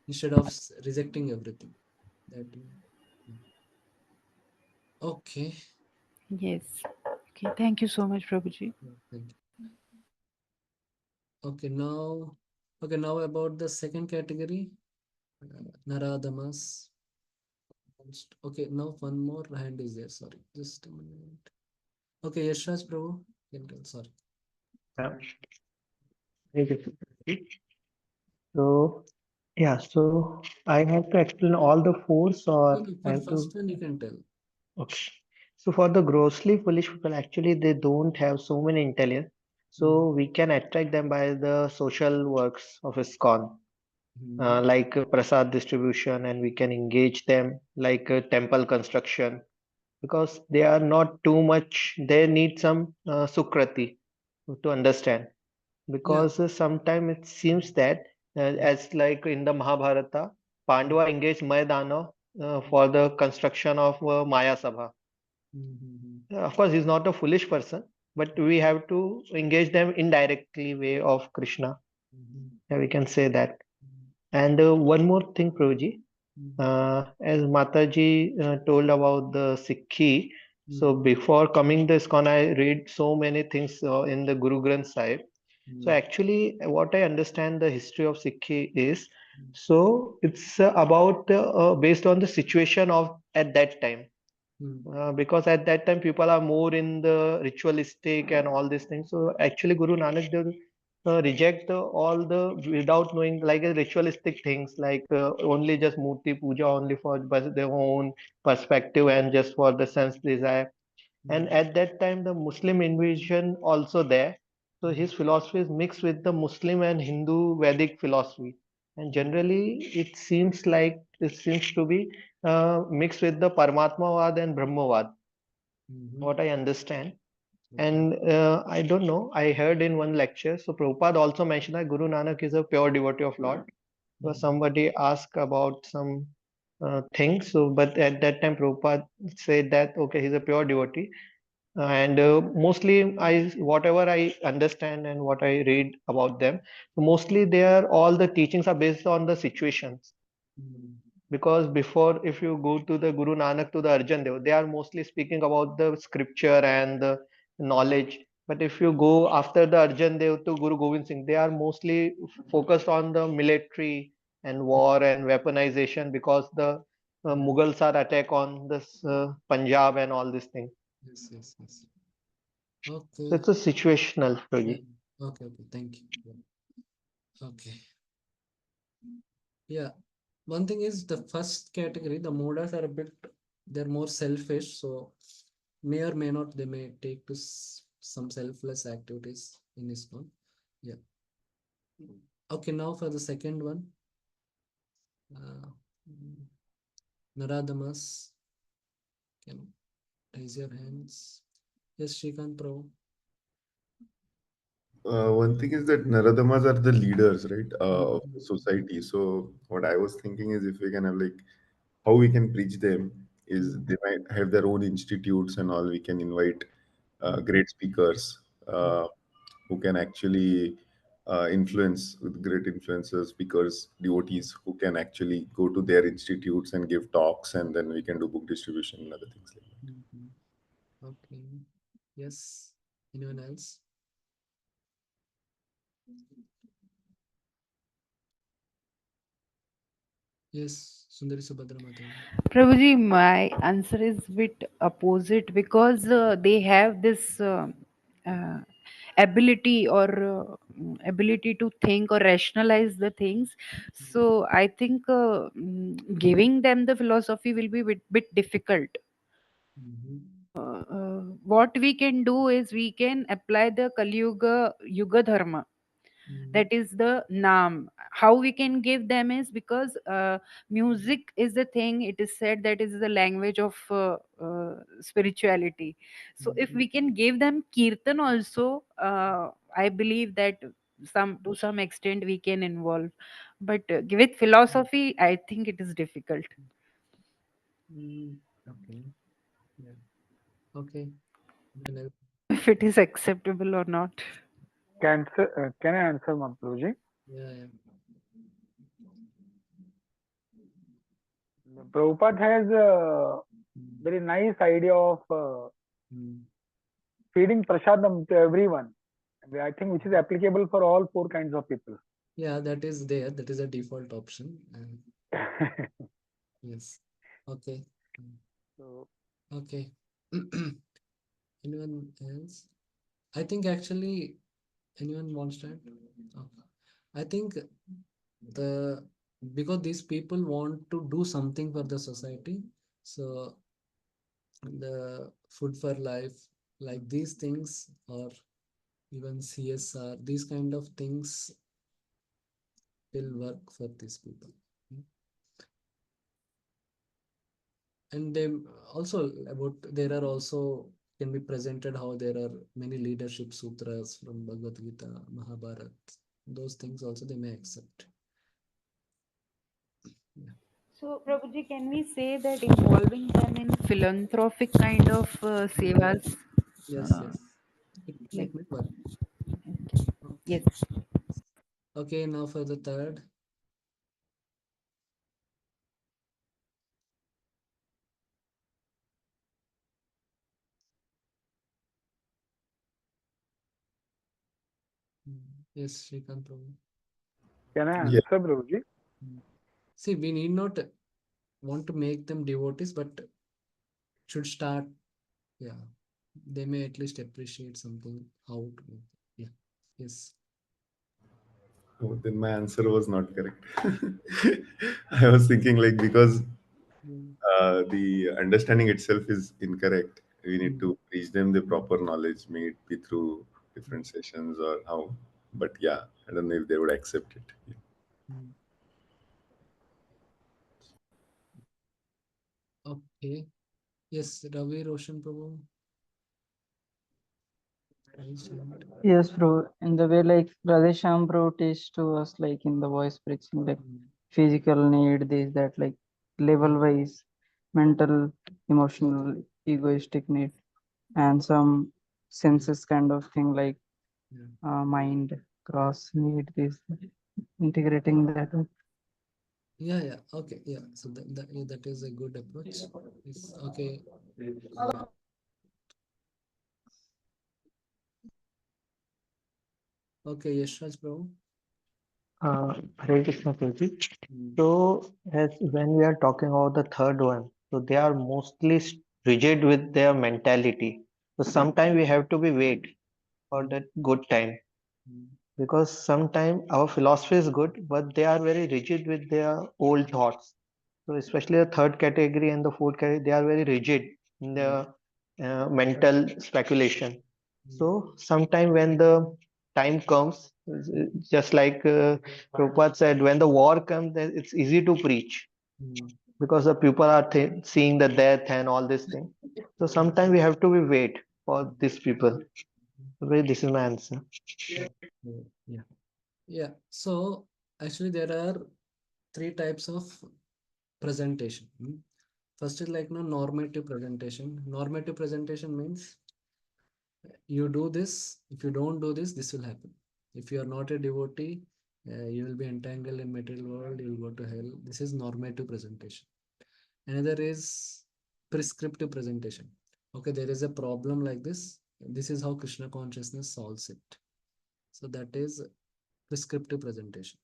instead of rejecting everything. That okay. Yes. Okay. Thank you so much, Prabhuji. Thank you. Okay, now about the second category, Naradamas. Okay, now one more hand is there. Sorry, just a minute. Okay, Yashraj Prabhu, you can tell. Sorry. Yeah. Thank you. So, yeah, so I have to explain all the fours No, or no, I for have to, first one you can tell. okay. So for the grossly foolish people, actually they don't have so many intelligence. Mm, So we can attract them by the social works of ISKCON, mm, like prasad distribution, and we can engage them like temple construction because they are not too much, they need some sukrati to understand. yeah. Because sometimes it seems that as like in the Mahabharata, Pandava engaged Maidana for the construction of Maya Sabha. Mm-hmm. Of course, he's not a foolish person, but we have to engage them indirectly way of Krishna. Mm-hmm. Yeah, we can say that. And one more thing, Prabhuji, as Mataji told about the Sikhi, so Mm-hmm. before coming to ISKCON, I read so many things in the Guru Granth Sahib. So Mm-hmm. actually, what I understand the history of Sikhi is, so it's about based on the situation of at that time. Mm-hmm. Because at that time people are more in the ritualistic and all these things. So actually, Guru Nanak Dev reject all the without knowing like ritualistic things like only just Murti Puja only for their own perspective and just for the sense desire. And at that time, the Muslim invasion also there. So his philosophy is mixed with the Muslim and Hindu Vedic philosophy. And generally, it seems to be mixed with the Paramatmavad and Brahmavad, Mm-hmm. what I understand. Okay. And I don't know, I heard in one lecture, so Prabhupada also mentioned that Guru Nanak is a pure devotee of Lord. So Mm-hmm. somebody asked about some things, so but at that time Prabhupada said that okay, he's a pure devotee. And mostly whatever I understand and what I read about them, mostly they are all the teachings are based on the situations. Mm-hmm. Because before, if you go to the Guru Nanak to the Arjan Dev, they are mostly speaking about the scripture and the knowledge. But if you go after the Arjan Dev to Guru Gobind Singh, they are mostly focused on the military and war and weaponization because the Mughals are attack on this Punjab and all these things. Yes, yes, yes. So Okay. it's a situational, Yeah. Roji. Okay, okay, thank you. Yeah. Okay. Yeah. One thing is the first category, the modas are a bit, they're more selfish. So may or may not, they may take to some selfless activities in this one. Yeah. Okay, now for the second one, uh, mm, Naradamas, can raise your hands. Yes, Shrikant Prabhu. One thing is that Naradamas are the leaders, right, of the Mhm. society. So what I was thinking is if we can have like how we can preach them is Mhm. they might have their own institutes and all. We can invite Mhm. great speakers Mhm. who can actually influence with great influencers, speakers, devotees who can actually go to their institutes and give talks, and then we can do book distribution and other things like that. Mhm. Okay. Yes. Anyone else? Yes, Sundari Subhadra Mataji. Prabhuji, my answer is bit opposite because they have this uh, ability or ability to think or rationalize the things. So I think giving them the philosophy will be bit difficult. Mhm. What we can do is we can apply the Kali Yuga Dharma, Mhm. that is the naam. How we can give them is because music is the thing, it is said that is the language of spirituality. So if Mhm. we can give them kirtan also, I believe that some to some extent we can involve, but with philosophy I think it is difficult. Mm. Okay. Yeah. Okay. Anyone else? If it is acceptable or not. Can I answer, Prabhuji? Yeah, yeah. Prabhupada has a Mm. very nice idea of Mm. feeding prasadam to everyone. I think which is applicable for all four kinds of people. Yeah, that is there. That is a default option. And yes. Okay. Mm. So Okay. Anyone else? I think actually anyone wants to add? Okay. I think the because these people want to do something for the society, so the food for life, like these things, or even CSR, these kind of things will work for these people. Mm. And they also about there are also can be presented how there are many leadership sutras from Bhagavad Gita, Mahabharata. Those things also they may accept. Yeah. So, Prabhuji, can we say that involving them in philanthropic kind of Mhm. sevas, Yes, uh, yes. like, It may work. Okay. yes. Okay, now for the third. Yes, Shrikant Prabhu. can I Yeah. answer, Prabhuji? Mm. See, we need not want to make them devotees, but should start. Yeah, they may at least appreciate something how to make it. Yeah. Yes. Oh, then my answer was not correct. I was thinking like because Mm. the understanding itself is incorrect. We need Mm. to teach them the proper knowledge, may it be through Mm. different sessions or how. But yeah, I don't know if they would accept it. Yeah. Mm. Okay. Yes, Ravi Roshan Prabhu. Raise hand. Yes, bro. In the way like Radhesham bro teach to us, like in the voice preaching, like Mm. physical need, this, that, like level Mm. wise, mental, Okay. emotional, egoistic need, and some Mm. senses kind of thing, like Yeah. mind, cross need, this, integrating that. Yeah, yeah. Okay. Yeah. So yeah, that is a good approach. Yes. Okay. Uh, okay, Yashraj Prabhu. Hare Krishna Prabhuji. Mm. So, as when we are talking about the third one, so they are mostly rigid with their mentality. So sometimes we have to be wait for Mm. that good time. Mm, because sometimes our philosophy is good, but they are very rigid with their old thoughts. So especially the third category and the fourth category, they are very rigid in mm, their mental speculation. mm, So sometime when the time comes, just like Prabhupada said, when the war comes, then it's easy to preach mm, because the people are seeing the death and all these things. So sometimes we have to be wait for these people. Well, this is my answer. okay, yeah. Yeah. So actually there are three types of presentation. First is like no normative presentation. Normative presentation means you do this. If you don't do this, this will happen. If you are not a devotee, you will be entangled in material world. You will go to hell. This is normative presentation. Another is prescriptive presentation. Okay, there is a problem like this. This is how Krishna consciousness solves it. So that is prescriptive presentation.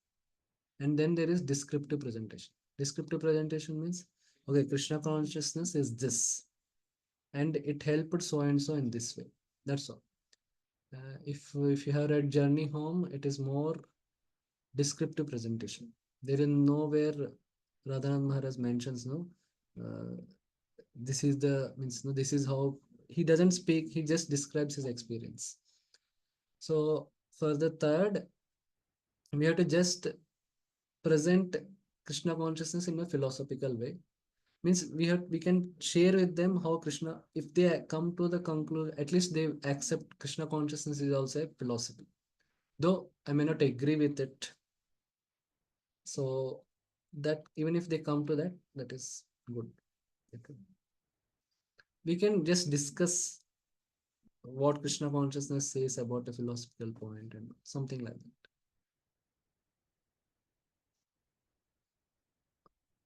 And then there is descriptive presentation. Descriptive presentation means, okay, Krishna consciousness is this, and it helped so and so in this way. That's all. If you have read Journey Home, it is more descriptive presentation. There is nowhere Radhanath Maharaj mentions no. Uh, this is the means no. This is how he doesn't speak. He just describes his experience. So for the third, we have to just present Krishna consciousness in a philosophical way. Means we can share with them how Krishna, if they come to the conclusion, at least they accept Krishna consciousness is also a philosophy, though I may not agree with it. So that even if they come to that, that is good. Okay. We can just discuss what Krishna consciousness says about a philosophical point and something like that.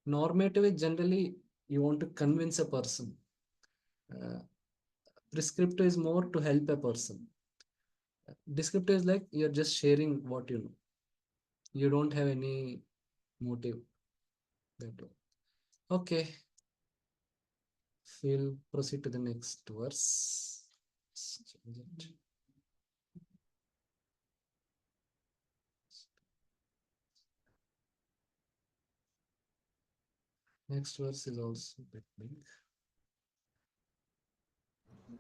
Normative is generally you want to convince a person. uh, Prescriptive is more to help a person. Descriptive is like you're just sharing what you know. You don't have any motive that way. Okay, we'll proceed to the next verse. Let's change it. Next verse is also a bit big.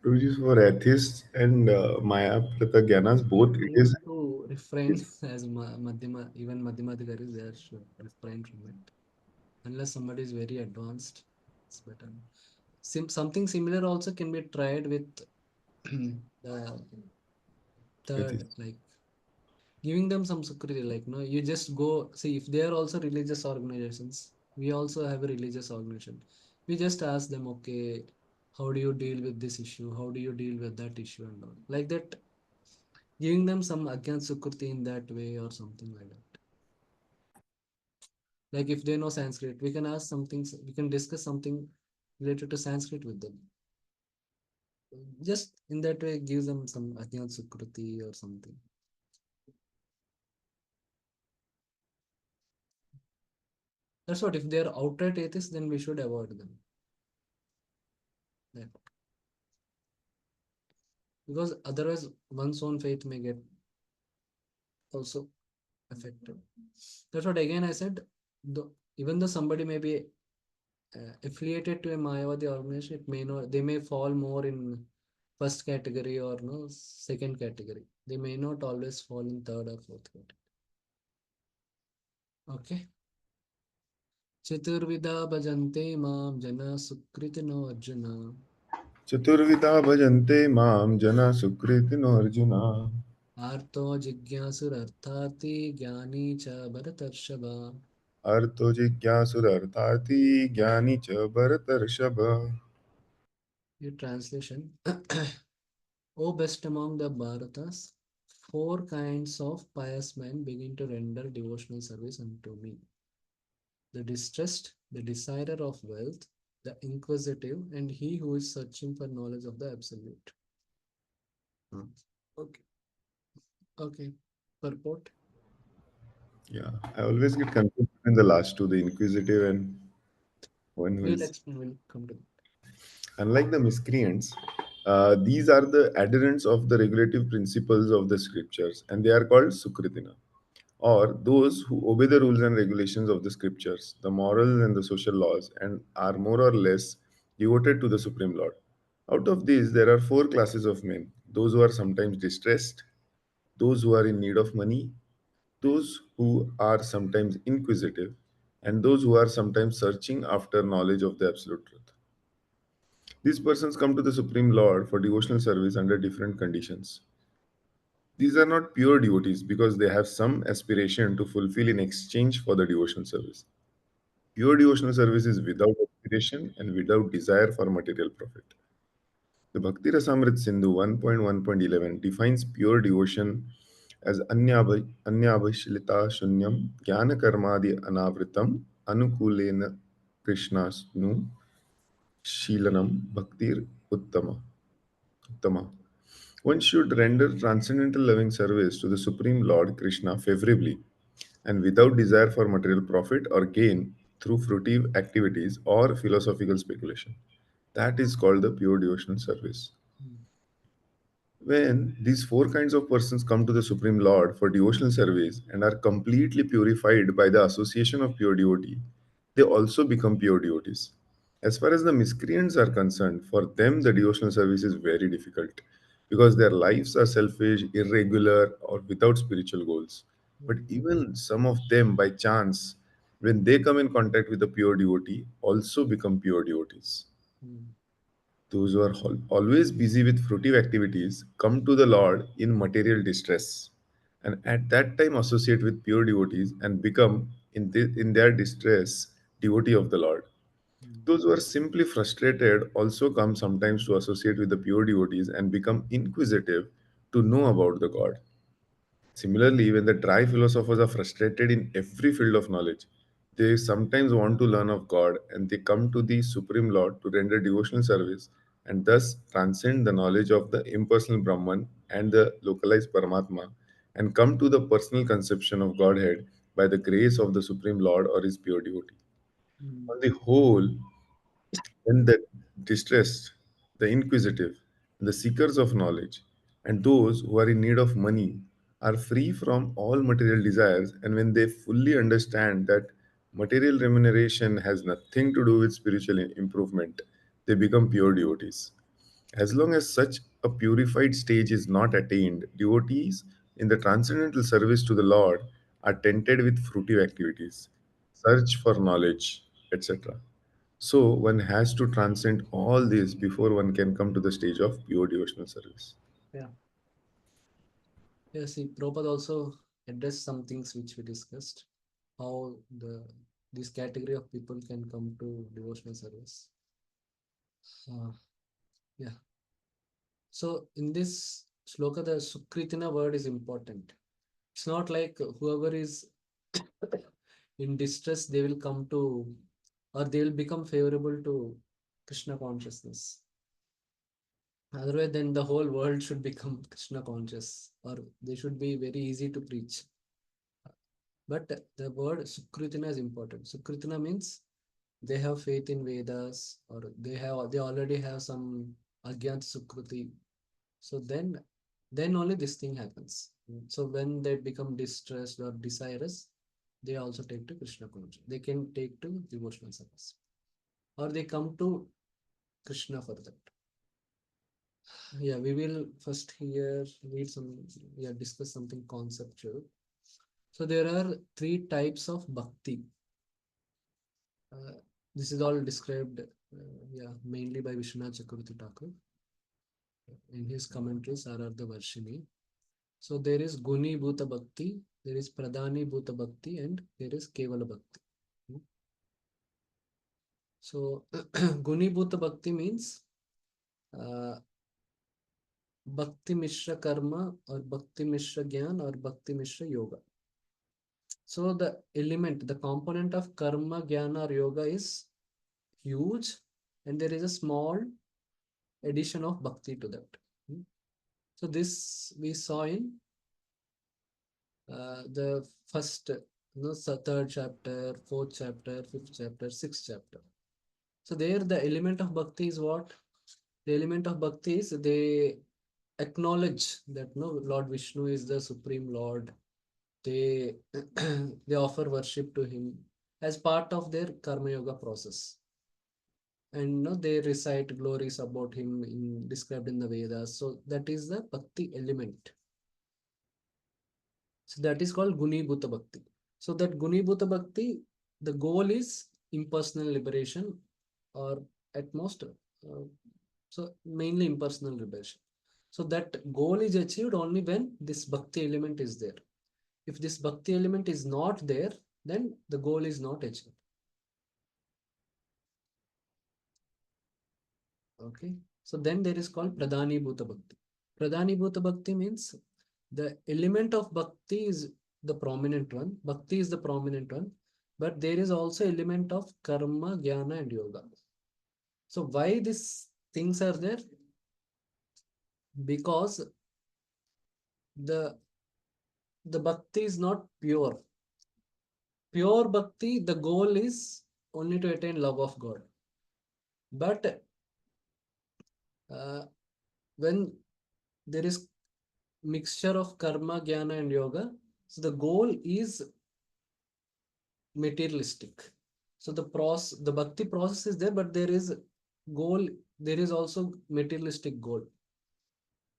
Which is for atheists and Maya Pratagyanas, But both it we is. have to refrain as Madhyama, even Madhyamadikaris, they should refrain from it. Unless somebody is very advanced, it's better. Something similar also can be tried with the third, Atheists. like giving them some security. Like no, you just go see if they are also religious organizations. We also have a religious organization. We just ask them, okay, how do you deal with this issue? How do you deal with that issue and all like that, giving them some agyan sukriti in that way or something like that. Like if they know Sanskrit, we can ask something, we can discuss something related to Sanskrit with them. Just in that way, give them some agyan sukriti or something. That's what. If they are outright atheists, then we should avoid them. That because otherwise one's own faith may get also affected. That's what again I said. The, even though somebody may be affiliated to a Mayavadi organization, it may not. They may fall more in first category or no second category. They may not always fall in third or fourth category. Okay. Chaturvida bhajante mam jana sukritino arjuna. Chaturvida bhajante mam jana sukritino arjuna. Arto jigyasur gyani cha bharatarshava. Arto jigyasudhartati jnani cha bharatarshava. Your translation. O best among the Bharatas, four kinds of pious men begin to render devotional service unto me: the distressed, the desirer of wealth, the inquisitive, and he who is searching for knowledge of the Absolute. Hmm. Okay. Okay. Purport. Yeah, I always get confused between the last two, the inquisitive and one who We'll is. explain. We'll come to that. Unlike the miscreants, These are the adherents of the regulative principles of the scriptures, and they are called Sukritina, or those who obey the rules and regulations of the scriptures, the morals and the social laws, and are more or less devoted to the Supreme Lord. Out of these, there are four classes of men: those who are sometimes distressed, those who are in need of money, those who are sometimes inquisitive, and those who are sometimes searching after knowledge of the absolute truth. These persons come to the Supreme Lord for devotional service under different conditions. These are not pure devotees because they have some aspiration to fulfill in exchange for the devotional service. Pure devotional service is without aspiration and without desire for material profit. The Bhakti Rasamrit Sindhu 1.1.11 defines pure devotion as anyabhishilita shunyam jnana karmadi anavritam anukulena krishnasnu shilanam bhaktir uttama. Uttama. One should render transcendental loving service to the Supreme Lord Krishna favorably and without desire for material profit or gain through fruitive activities or philosophical speculation. That is called the pure devotional service. Mm. When these four kinds of persons come to the Supreme Lord for devotional service and are completely purified by the association of pure devotee, they also become pure devotees. As far as the miscreants are concerned, for them the devotional service is very difficult because their lives are selfish, irregular, or without spiritual goals. But Mm. even some of them, by chance, when they come in contact with the pure devotee, also become pure devotees. Mm. Those who are always busy with fruitive activities come to the Lord in material distress, and at that time associate with pure devotees and become, in their distress, devotee of the Lord. Mm. Those who are simply frustrated also come sometimes to associate with the pure devotees and become inquisitive to know about the God. Similarly, when the dry philosophers are frustrated in every field of knowledge, they sometimes want to learn of God and they come to the Supreme Lord to render devotional service and thus transcend the knowledge of the impersonal Brahman and the localized Paramatma and come to the personal conception of Godhead by the grace of the Supreme Lord or his pure devotee. Mm. On the whole, when the distressed, the inquisitive, the seekers of knowledge, and those who are in need of money are free from all material desires, and when they fully understand that material remuneration has nothing to do with spiritual improvement, they become pure devotees. As long as such a purified stage is not attained, devotees in the transcendental service to the Lord are tented with fruitive activities, search for knowledge, etc. So one has to transcend all this before one can come to the stage of pure devotional service. Yeah. Yeah, see, Prabhupada also addressed some things which we discussed, how this category of people can come to devotional service. Uh, yeah. So in this sloka, the Sukritina word is important. It's not like whoever is in distress, they will come to, or they will become favorable to Krishna consciousness. Otherwise, then the whole world should become Krishna conscious, or they should be very easy to preach. But the word Sukritina is important. Sukritina means they have faith in Vedas, or they already have some Agyant Sukruti. So then only this thing happens. So when they become distressed or desirous, they also take to Krishna consciousness. They can take to devotional service, or they come to Krishna for that. Yeah, we will first here read some, yeah, discuss something conceptual. So there are three types of bhakti. Uh, this is all described, yeah, mainly by Vishwanath Chakravarti Thakur in his commentaries Arardha Varshini. So there is Guni Bhuta Bhakti, there is Pradhani Bhuta Bhakti, and there is Kevala Bhakti. Hmm. So Guni Bhuta Bhakti means uh, Bhakti Mishra Karma or Bhakti Mishra Gyan or Bhakti Mishra Yoga. So the element, the component of Karma, Jnana or Yoga is huge, and there is a small addition of Bhakti to that. Hmm. So this we saw in the first, third chapter, fourth chapter, fifth chapter, sixth chapter. So there the element of bhakti is what? The element of bhakti is they acknowledge that no Lord Vishnu is the supreme Lord. They they offer worship to him as part of their karma yoga process, and no they recite glories about him described in the Vedas. So that is the bhakti element. So that is called Gunibhuta Bhakti. So that Gunibhuta Bhakti, the goal is impersonal liberation, or at most, so mainly impersonal liberation. So that goal is achieved only when this bhakti element is there. If this bhakti element is not there, then the goal is not achieved. Okay. So then there is called Pradhani Bhuta Bhakti. Pradhani Bhuta Bhakti means the element of bhakti is the prominent one. Bhakti is the prominent one, but there is also element of karma, jnana, and yoga. So why these things are there? Because the the bhakti is not pure. Pure bhakti, the goal is only to attain love of God. But uh, when there is mixture of karma, jnana, and yoga, so the goal is materialistic. So the bhakti process is there, but there is goal, there is also materialistic goal.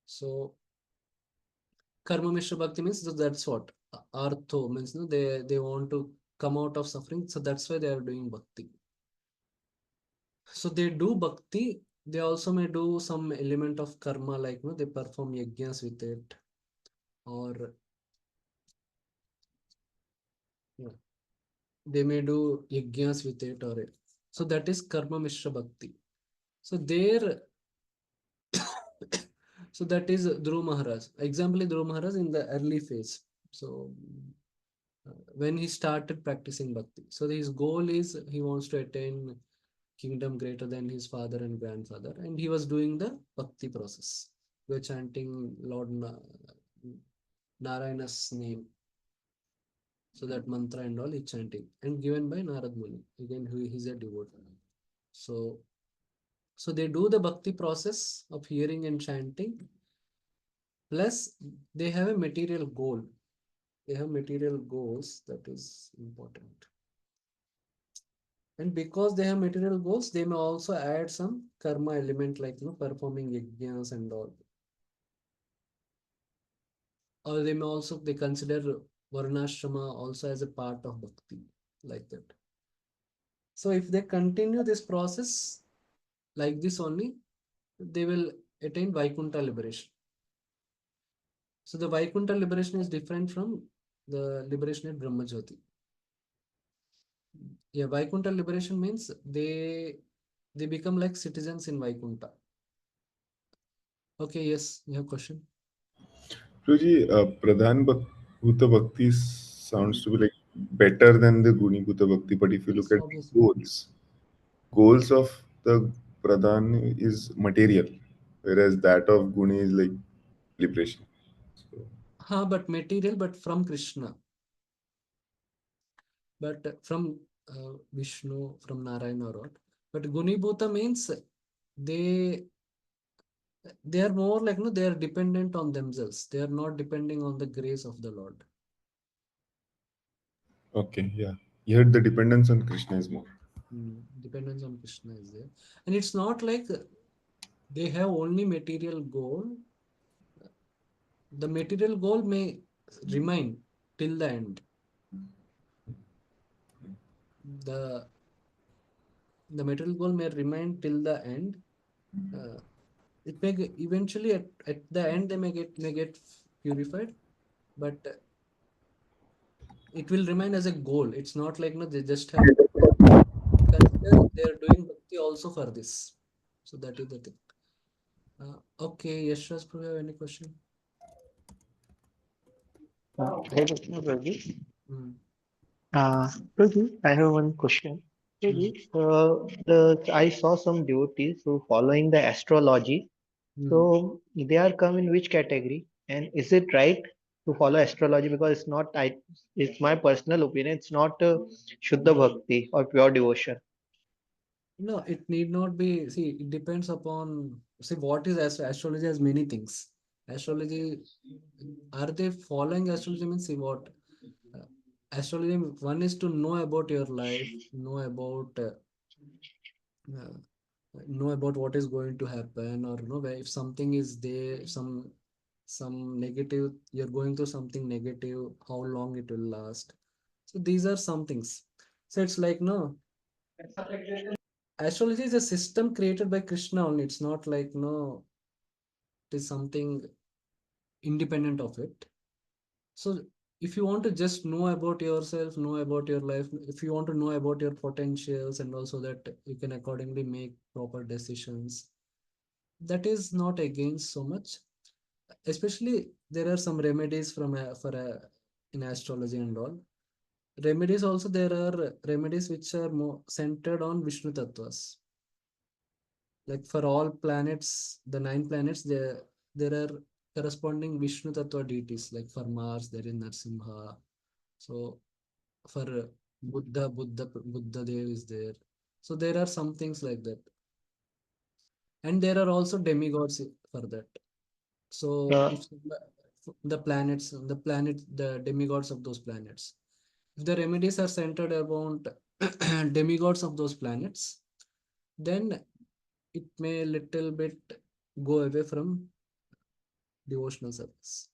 So karma mishra bhakti means that's what artho means, no, they want to come out of suffering, so that's why they are doing bhakti. So they do bhakti, they also may do some element of karma, like no, they perform yajnas with it, or yeah, they may do yajnas with it, or so that is karma mishra bhakti. So there, so that is Dhruv Maharaj. Example is Dhruv Maharaj in the early phase. So when he started practicing bhakti, so his goal is he wants to attain kingdom greater than his father and grandfather, and he was doing the bhakti process. We were chanting Lord Narayana's name. So that mantra and all is chanting and given by Narad Muni. Again, who is a devotee. So so they do the bhakti process of hearing and chanting, plus they have a material goal. They have material goals, that is important. And because they have material goals, they may also add some karma element, like performing yajnas and all. Or they may also they consider varnashrama also as a part of bhakti, like that. So if they continue this process like this only, they will attain Vaikuntha liberation. So the Vaikuntha liberation is different from the liberation at Brahmajyoti. Yeah, Vaikuntha liberation means they become like citizens in Vaikuntha. Okay, yes, you have question. Guruji, Bhuta Bhakti sounds Mm. to be like better than the Guni Bhuta Bhakti, but if you look Yes, at the obviously. goals of the Pradhan is material, whereas that of Guni is like liberation. So, But material, but from Krishna, but from Vishnu, from Narayana or what. But Gunibhuta means they they are more like no, they are dependent on themselves. They are not depending on the grace of the Lord. okay, yeah. Here the dependence on Krishna is more. Dependence on Krishna is there, and it's not like they have only material goal. The material goal may remain till the end. The the material goal may remain till the end. Uh, it may eventually at the end they may get purified, but it will remain as a goal. It's not like no, they just have consider they are doing bhakti also for this. So that is the thing. Okay, Yashras, do you have any question? Hare Krishna, Prabhuji. Mm, Prabhuji, I have one question. mm, Prabhuji, I saw some devotees who following the astrology. mm. So they are come in which category? And is it right to follow astrology? Because it's not, it's my personal opinion. It's not Shuddha Bhakti or pure devotion. No, it need not be. See, it depends upon see what is astrology has many things. Astrology, are they following astrology means see what uh, astrology, one is to know about your life, uh, know about what is going to happen, or if something is there, some negative, you're going through something negative, how long it will last. So these are some things. So it's like, no, astrology is a system created by Krishna only. It's not like, no, it is something independent of it. So if you want to just know about yourself, know about your life, if you want to know about your potentials, and also that you can accordingly make proper decisions, that is not against so much. Especially there are some remedies from in astrology and all. Remedies also, there are remedies which are more centered on Vishnu tattvas. Like for all planets, the 9 planets, there are corresponding Vishnu tattva deities. Like for Mars, there is Narsimha. So for Buddha Dev is there. So there are some things like that, and there are also demigods for that. So Uh, if the demigods of those planets, if the remedies are centered around demigods of those planets, then it may little bit go away from devotional service.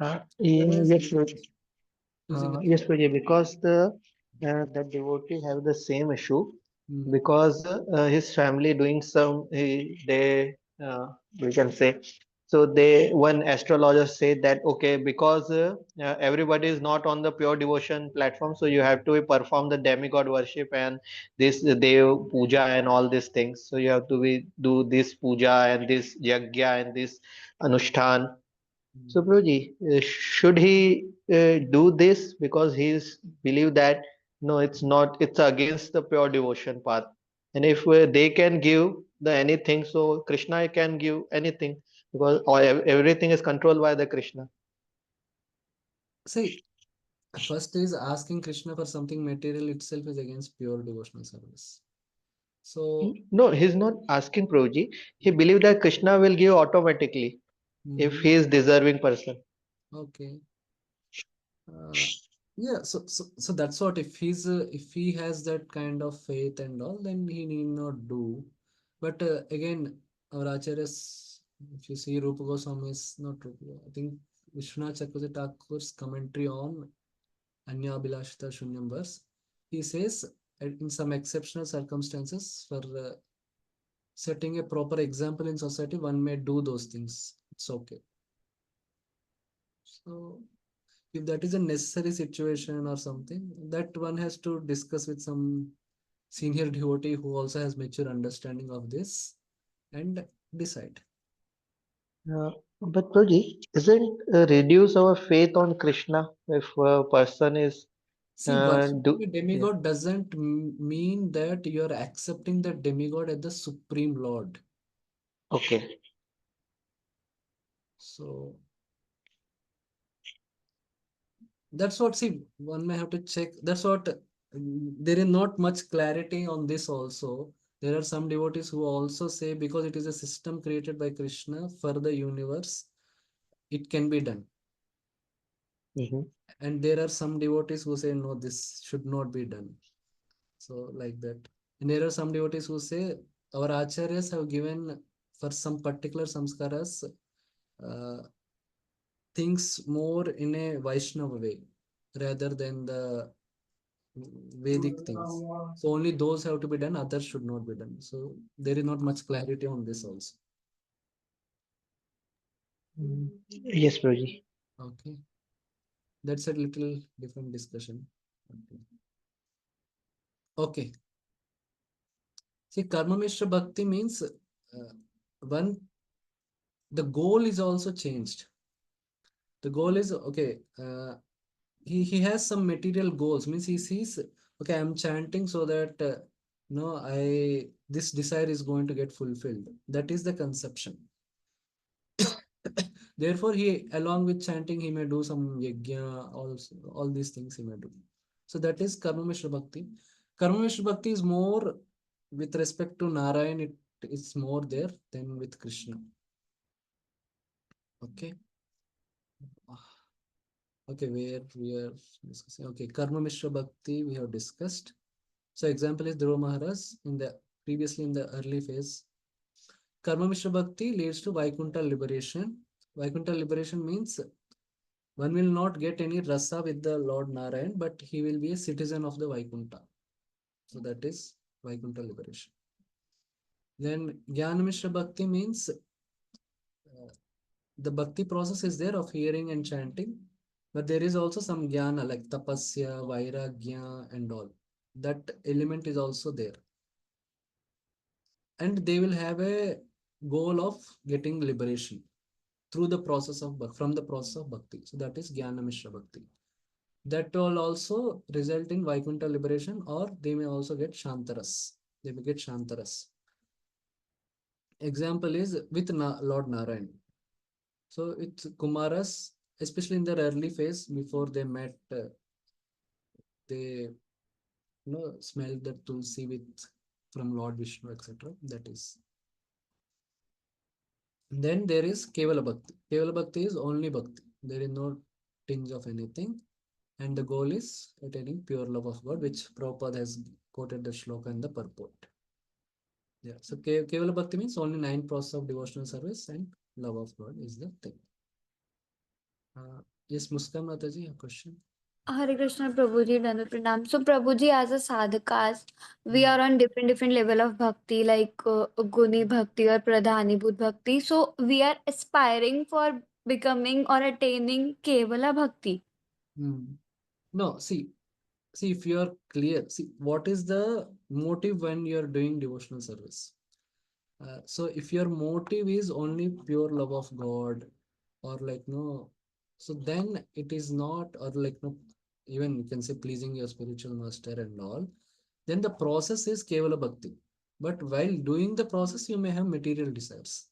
Otherwise, yes, using it yes, for. Vijay, because the devotee have the same issue Mm, because his family doing some they we can say so they one astrologer said that okay because everybody is not on the pure devotion platform so you have to perform the demigod worship and this dev puja and all these things so you have to be do this puja and this yagya and this anushthan mm. so, Prabhuji, should he do this because he's believe that no, it's not, it's against the pure devotion path. And if they can give the anything, so Krishna can give anything because everything is controlled by the Krishna. See, first is asking Krishna for something material itself is against pure devotional service. So, No, he's not asking Prabhuji. He believe that Krishna will give automatically if mhm, he is deserving person. okay. Uh, yeah, so that's what, if he has that kind of faith and all, then he need not do. But again, our acharyas, if you see Rupa Goswami is not Rupa, I think Vishwanath Chakravarti Thakur's commentary on Anya Abhilashita Shunyam verse, he says in some exceptional circumstances for setting a proper example in society, one may do those things. It's okay. So if that is a necessary situation or something, that one has to discuss with some senior devotee who also has mature understanding of this and decide. Uh, but Prabhuji, isn't reduce our faith on Krishna if a person is See, worshipping do a yeah demigod doesn't mean that you're accepting the demigod as the supreme lord. okay. So that's what, see, one may have to check. That's what, there is not much clarity on this also. There are some devotees who also say because it is a system created by Krishna for the universe, it can be done. Hmm. And there are some devotees who say, no, this should not be done. So, like that. And there are some devotees who say, our acharyas have given for some particular samskaras uh, things more in a Vaishnava way rather than the Vedic things. So only those have to be done, others should not be done. So there is not much clarity on this also. Yes, Prabhuji. Okay. That's a little different discussion. Okay. Okay. See, Karma Mishra Bhakti means one, the goal is also changed. The goal is okay. He has some material goals. Means he sees, okay, I'm chanting so that no, I this desire is going to get fulfilled. That is the conception. Therefore, he, along with chanting, he may do some yajna, all these things he may do. So that is Karma Mishra Bhakti. Karma Mishra Bhakti is more with respect to Narayan. is more there than with Krishna. Okay. Okay, where we are discussing. Okay, Karma Mishra Bhakti we have discussed. So example is Dhruva Maharaj in the previously in the early phase. Karma Mishra Bhakti leads to Vaikuntha liberation. Vaikuntha liberation means one will not get any rasa with the Lord Narayan, but he will be a citizen of the Vaikuntha. So that is Vaikuntha liberation. Then Jnana Mishra Bhakti means the bhakti process is there of hearing and chanting, but there is also some jnana like tapasya, vairagya, and all. That element is also there. And they will have a goal of getting liberation through the process of from the process of bhakti. So that is Jnana Mishra Bhakti. That will also result in Vaikuntha liberation, or they may also get Shantaras. They may get Shantaras. Example is with Lord Narayan. So it's Kumaras, especially in their early phase before they met, they smelled the tulsi with from Lord Vishnu, etc. That is. Then there is Kevala Bhakti. Kevala Bhakti is only Bhakti. There is no tinge of anything. And the goal is attaining pure love of God, which Prabhupada has quoted the shloka and the purport. Yeah. So Kevala Bhakti means only 9 process of devotional service and love of God is the thing. Yes, Muskan Mataji, a question? Hare Krishna, Prabhuji, Dandavat Pranam. So, Prabhuji, as a sadhakas, we are on different level of bhakti, like Guni bhakti or Pradhani Bhut bhakti. So, we are aspiring for becoming or attaining Kevala bhakti. No, see, if you are clear, see, what is the motive when you are doing devotional service? So if your motive is only pure love of God, or like no, so then it is not, or like no, even you can say pleasing your spiritual master and all, then the process is Kevala Bhakti. But while doing the process, you may have material desires.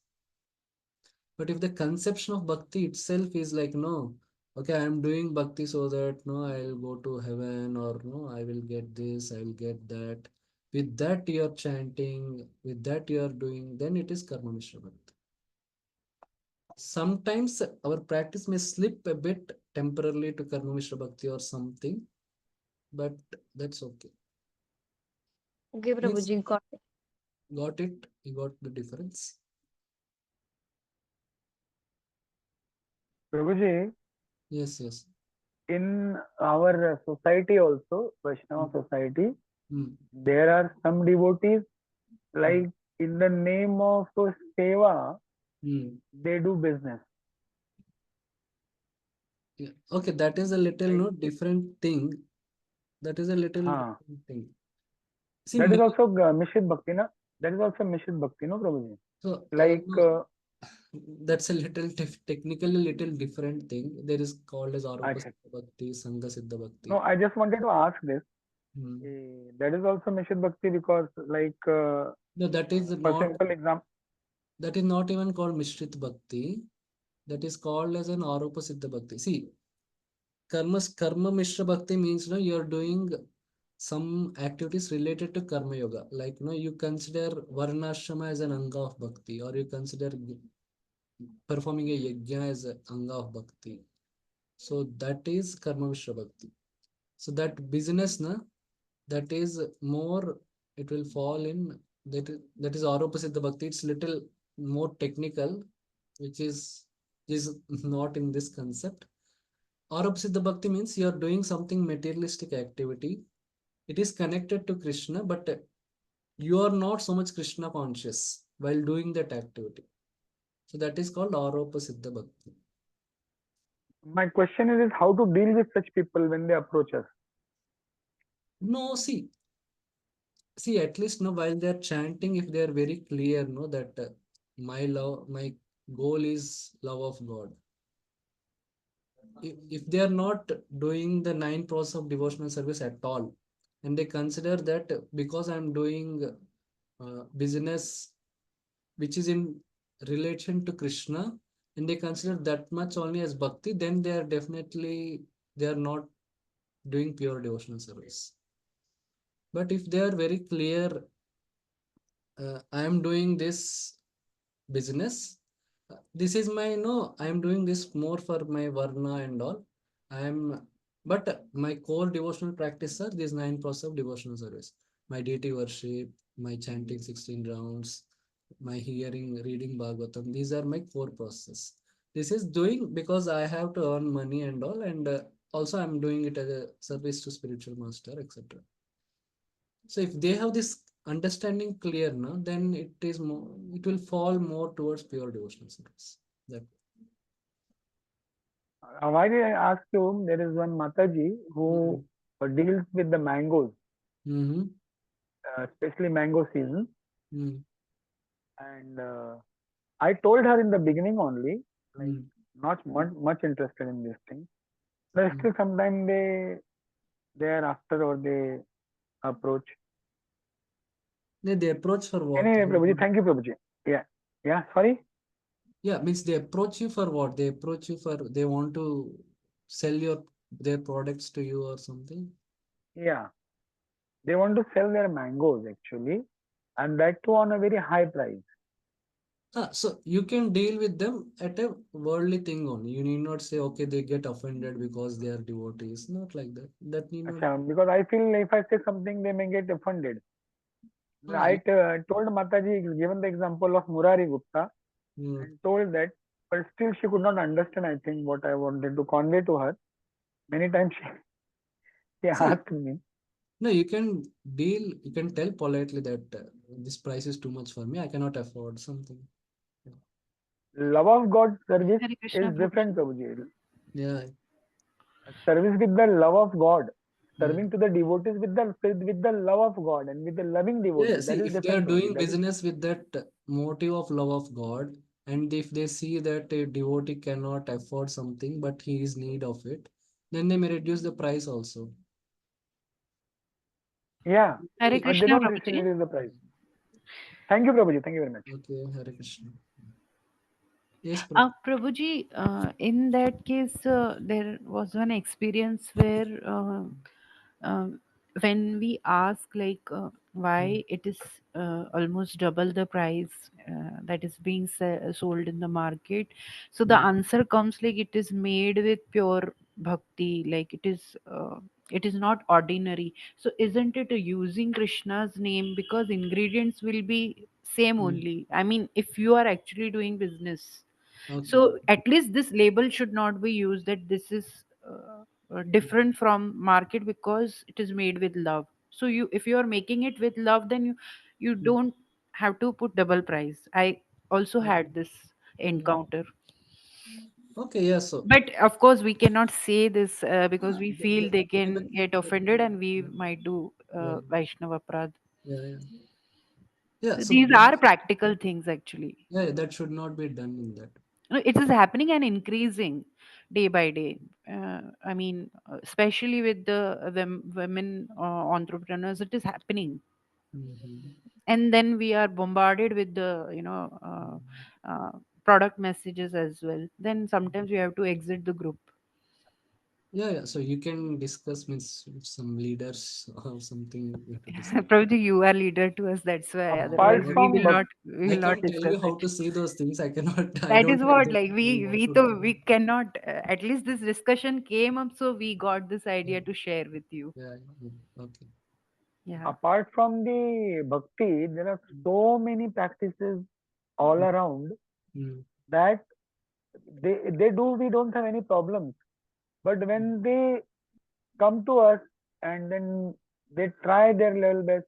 But if the conception of bhakti itself is like, no, okay, I am doing bhakti so that no, I'll go to heaven, or no, I will get this, I will get that. With that you are chanting, with that you are doing, then it is karma mishra bhakti. Sometimes our practice may slip a bit temporarily to karma mishra bhakti or something, but that's okay. Okay, Means Prabhuji, got it. got it? You got the difference? Prabhuji, Yes, yes. in our society also, Vaishnava Mm. society, Mm. there are some devotees, Mm. like in the name of seva, Mm. they do business. Yeah. Okay, that is a little Like, no different thing. That is a little हाँ, different thing. See, that is many, also Mishrit Bhakti, na? That is also Mishrit Bhakti, no, Prabhuji? so Like, no, that's a little technically little different thing. There is called as Aropa acha. Siddha Bhakti, Sangha Siddha No, Bhakti. I just wanted to ask this. Hmm. That is also Mishrit Bhakti because, like, No, for simple example, that is not even called Mishrit Bhakti. That is called as an Aropa Siddha Bhakti. See, karma Mishra Bhakti means no, you are doing some activities related to karma yoga. Like no, you consider varnashrama as an anga of bhakti, or you consider performing a yajna as an anga of bhakti. So that is karma mishra bhakti. So that business na, that is more, it will fall in that is aropa siddha bhakti. It's little more technical, which is not in this concept. Aropa siddha bhakti means you are doing something materialistic activity. It is connected to Krishna, but you are not so much Krishna conscious while doing that activity. So that is called Aropa Siddha Bhakti. my question is how to deal with such people when they approach us. No, see, at least no, while they're chanting, if they're very clear, no, that my goal is love of God. If they are not doing the 9 process of devotional service at all, and they consider that because I'm doing business which is in relation to Krishna, and they consider that much only as bhakti, then they are not doing pure devotional service. But if they are very clear I am doing this business. This is my, no, I am doing this more for my varna and all. I am, but my core devotional practice are these nine process of devotional service. My deity worship, my chanting 16 rounds, my hearing, reading Bhagavatam. These are my core process. This is doing because I have to earn money and all, and also I'm doing it as a service to spiritual master, etc. So if they have this understanding clear, no, then it is more, it will fall more towards pure devotional service. That. Why did I ask you? There is one Mataji Mm-hmm. who deals with the mangoes, Mm-hmm. especially mango season. Mm-hmm. And I told her in the beginning only, like Mm-hmm. not much interested in this thing. But still, sometimes they are after or they approach. They approach for what? Anyway, Prabhuji, thank you, Prabhuji. Yeah, yeah. Sorry. Yeah, means they approach you for what? They approach you for they want to sell your their products to you or something. Yeah, they want to sell their mangoes actually, and that too on a very high price. So you can deal with them at a worldly thing only. You need not say, okay, they get offended because they are devotees. Not like that. That need not. Acha, because I feel if I say something, they may get offended. Ah, Told Mataji, given the example of Murari Gupta, mm. and told that, but still she could not understand, I think, what I wanted to convey to her. Many times she See, asked me, no, you can deal, you can tell politely that this price is too much for me. I cannot afford something. love of God service Hare Krishna, is different, Prabhuji. Prabhuji. Yeah, Service with the love of God, yeah. serving to the devotees with the love of God and with the loving Yeah, devotee. see, That is if they are different, Prabhuji. doing That is business with that motive of love of God, and if they see that a devotee cannot afford something, but he is need of it, then they may reduce the price also. yeah, Hare but they Krishna, don't Prabhuji. reduce the price. Thank you, Prabhuji. Thank you very much. Okay, Hare Krishna. Yes, Prabhu. Prabhuji, in that case, there was one experience where um, when we ask like Mm, why it is almost double the price that is being sold in the market, so the mm, answer comes like it is made with pure bhakti, like it is not ordinary. So isn't it using Krishna's name, because ingredients will be same mm. only. I mean, if you are actually doing business, Okay. so at least this label should not be used that this is different from market because it is made with love. So you, if you are making it with love, then you Mm, don't have to put double price. I also okay. had this Mm. encounter. Okay, yeah, so But of course we cannot say this because ah, we feel they can get offended and we yeah, might do yeah, Vaishnava aparadh. yeah, yeah. Yeah, So so these are practical things actually. yeah, that should not be done in that. No, it is happening and increasing day by day. I mean, especially with the women entrepreneurs, it is happening. Mhm. And then we are bombarded with the product messages as well. Then sometimes we have to exit the group. Yeah, yeah. So you can discuss means some leaders or something you have to discuss. Probably you are leader to us. That's why. Apart Otherwise, What we from will bhakti, not. We I will not can tell discuss you how it. to see those things. I cannot. I That don't is have what, the like what we to to do. we cannot. At least this discussion came up, so we got this Yeah, idea to share with you. yeah, yeah. Okay. Yeah. apart from the bhakti, there are so many practices all around Mm, that they do. We don't have any problems. But when they come to us and then they try their level best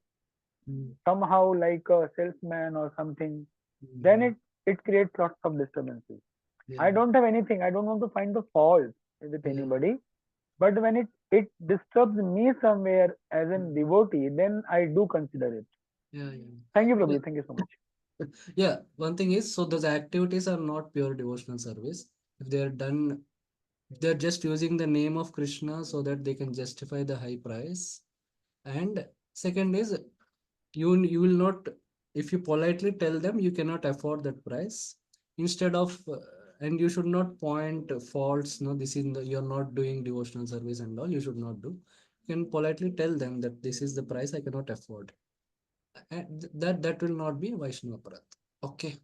mm, somehow like a salesman or something, then mhm. it creates lots of disturbances. Yeah, I don't have anything. I don't want to find the fault with yeah, anybody. But when it disturbs me somewhere as a mm, devotee, then I do consider it. yeah, yeah. Thank you, Yeah. Prabhu. Thank you so much. Yeah, one thing is, so those activities are not pure devotional service. If they are done, they're just using the name of Krishna so that they can justify the high price. And second is, you will not, if you politely tell them you cannot afford that price, instead of and you should not point faults. No, this is you're not doing devotional service and all. You should not do. You can politely tell them that this is the price I cannot afford. and that will not be Vaishnava Aparat. Okay.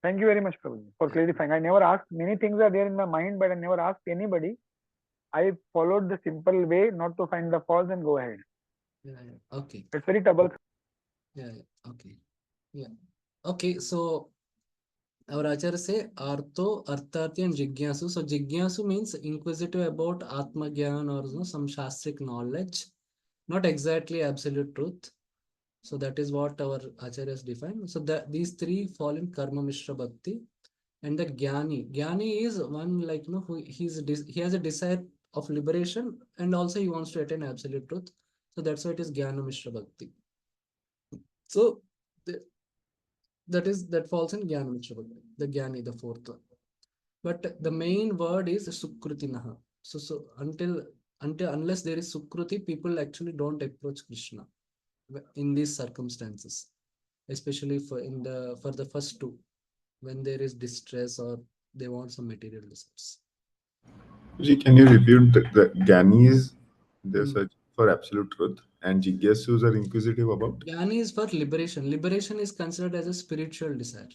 Thank you very much, Prabhuji, for Yeah. clarifying. I never asked, many things are there in my mind, but I never asked anybody. I followed the simple way not to find the faults and go ahead. Yeah. Okay. It's very troublesome. Yeah. Okay. Yeah. Okay. So our Acharya say Artho, Artharthi and Jigyasu. So Jigyasu means inquisitive about Atma Gyan or some Shastric knowledge, not exactly absolute truth. So that is what our Acharyas define. So that these three fall in Karma Mishra Bhakti. And the Jnani is one like who he has a desire of liberation and also he wants to attain absolute truth. So that's why it is Jnana Mishra Bhakti. So the, that falls in Jnana Mishra Bhakti, the Jnani, the fourth one. But the main word is Sukrutinaha. So until unless there is Sukruti, people actually don't approach Krishna in these circumstances, especially for the first two, when there is distress or they want some material results. Can you repeat the Gyanis, they Hmm. search for absolute truth, and Jigyasus are inquisitive about? Jnani is for liberation. Liberation is considered as a spiritual desire.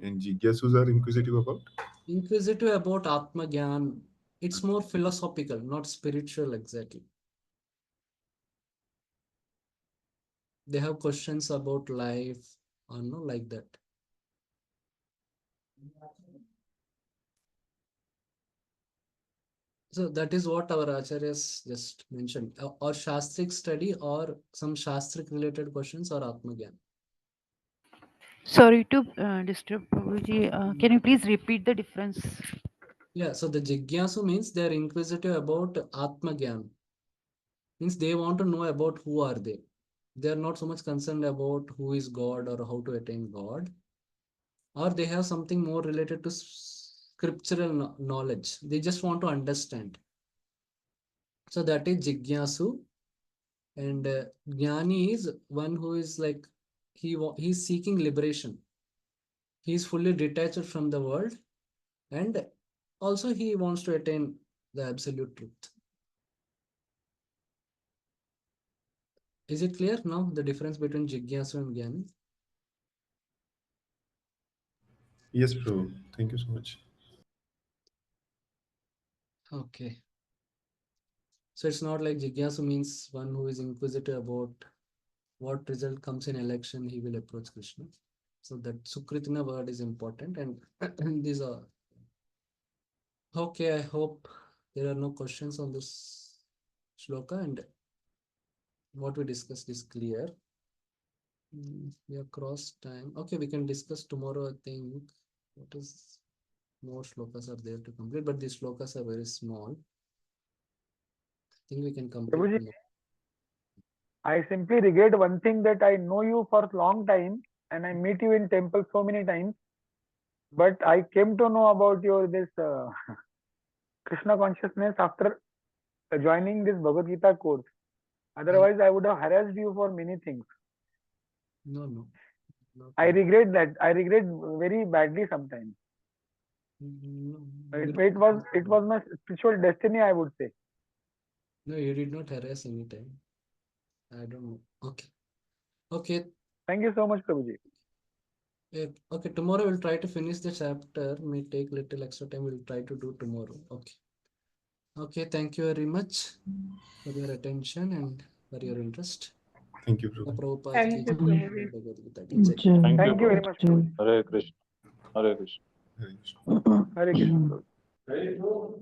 And Jigyasus are inquisitive about? Inquisitive about Atma Gyan, it's more philosophical, not spiritual exactly. They have questions about life or no like that. So that is what our acharyas just mentioned, or Shastric study or some Shastric related questions or Atma Gyan. Sorry to disturb, Prabhuji. Can you please repeat the difference? Yeah, so the Jigyasu means they are inquisitive about Atma Gyan. Means they want to know about who are they. They are not so much concerned about who is God or how to attain God, or they have something more related to scriptural knowledge. They just want to understand. So that is Jigyasu, and Jnani is one who is like he's seeking liberation. He is fully detached from the world, and also he wants to attain the absolute truth. Is it clear now the difference between Jigyasu and Jnani? Yes, Prabhu. Thank you so much. Okay. So it's not like Jigyasu means one who is inquisitive about what result comes in election, he will approach Krishna. So that Sukritina word is important, and these are okay. I hope there are no questions on this shloka, and what we discussed is clear. We have crossed time. Okay, we can discuss tomorrow. I think what is more shlokas are there to complete, but these shlokas are very small. I think we can complete Prabhuji, tomorrow. I simply regret one thing, that I know you for a long time and I meet you in temple so many times, but I came to know about your this Krishna consciousness after joining this Bhagavad Gita course. I Otherwise, I would have harassed you for many things. no, not I like regret that. I regret very badly sometimes. no, It, you it was it was my spiritual destiny, I would say. no, you did not harass any time. I don't know. Okay, okay. Thank you so much, Prabhuji. Okay, tomorrow we'll try to finish the chapter. May take little extra time. We'll try to do tomorrow. Okay. Okay, thank you very much for your attention and for your interest. Thank you, Prabhu. Prabhupada ki Thank you, jai. Prabhuji. Bhagavad Gita ki jai. Thank you, Thank you very Prabhu. much, Prabhuji. Hare Krishna. Hare Krishna. Hare Krishna. Hare Krishna, Prabhuji.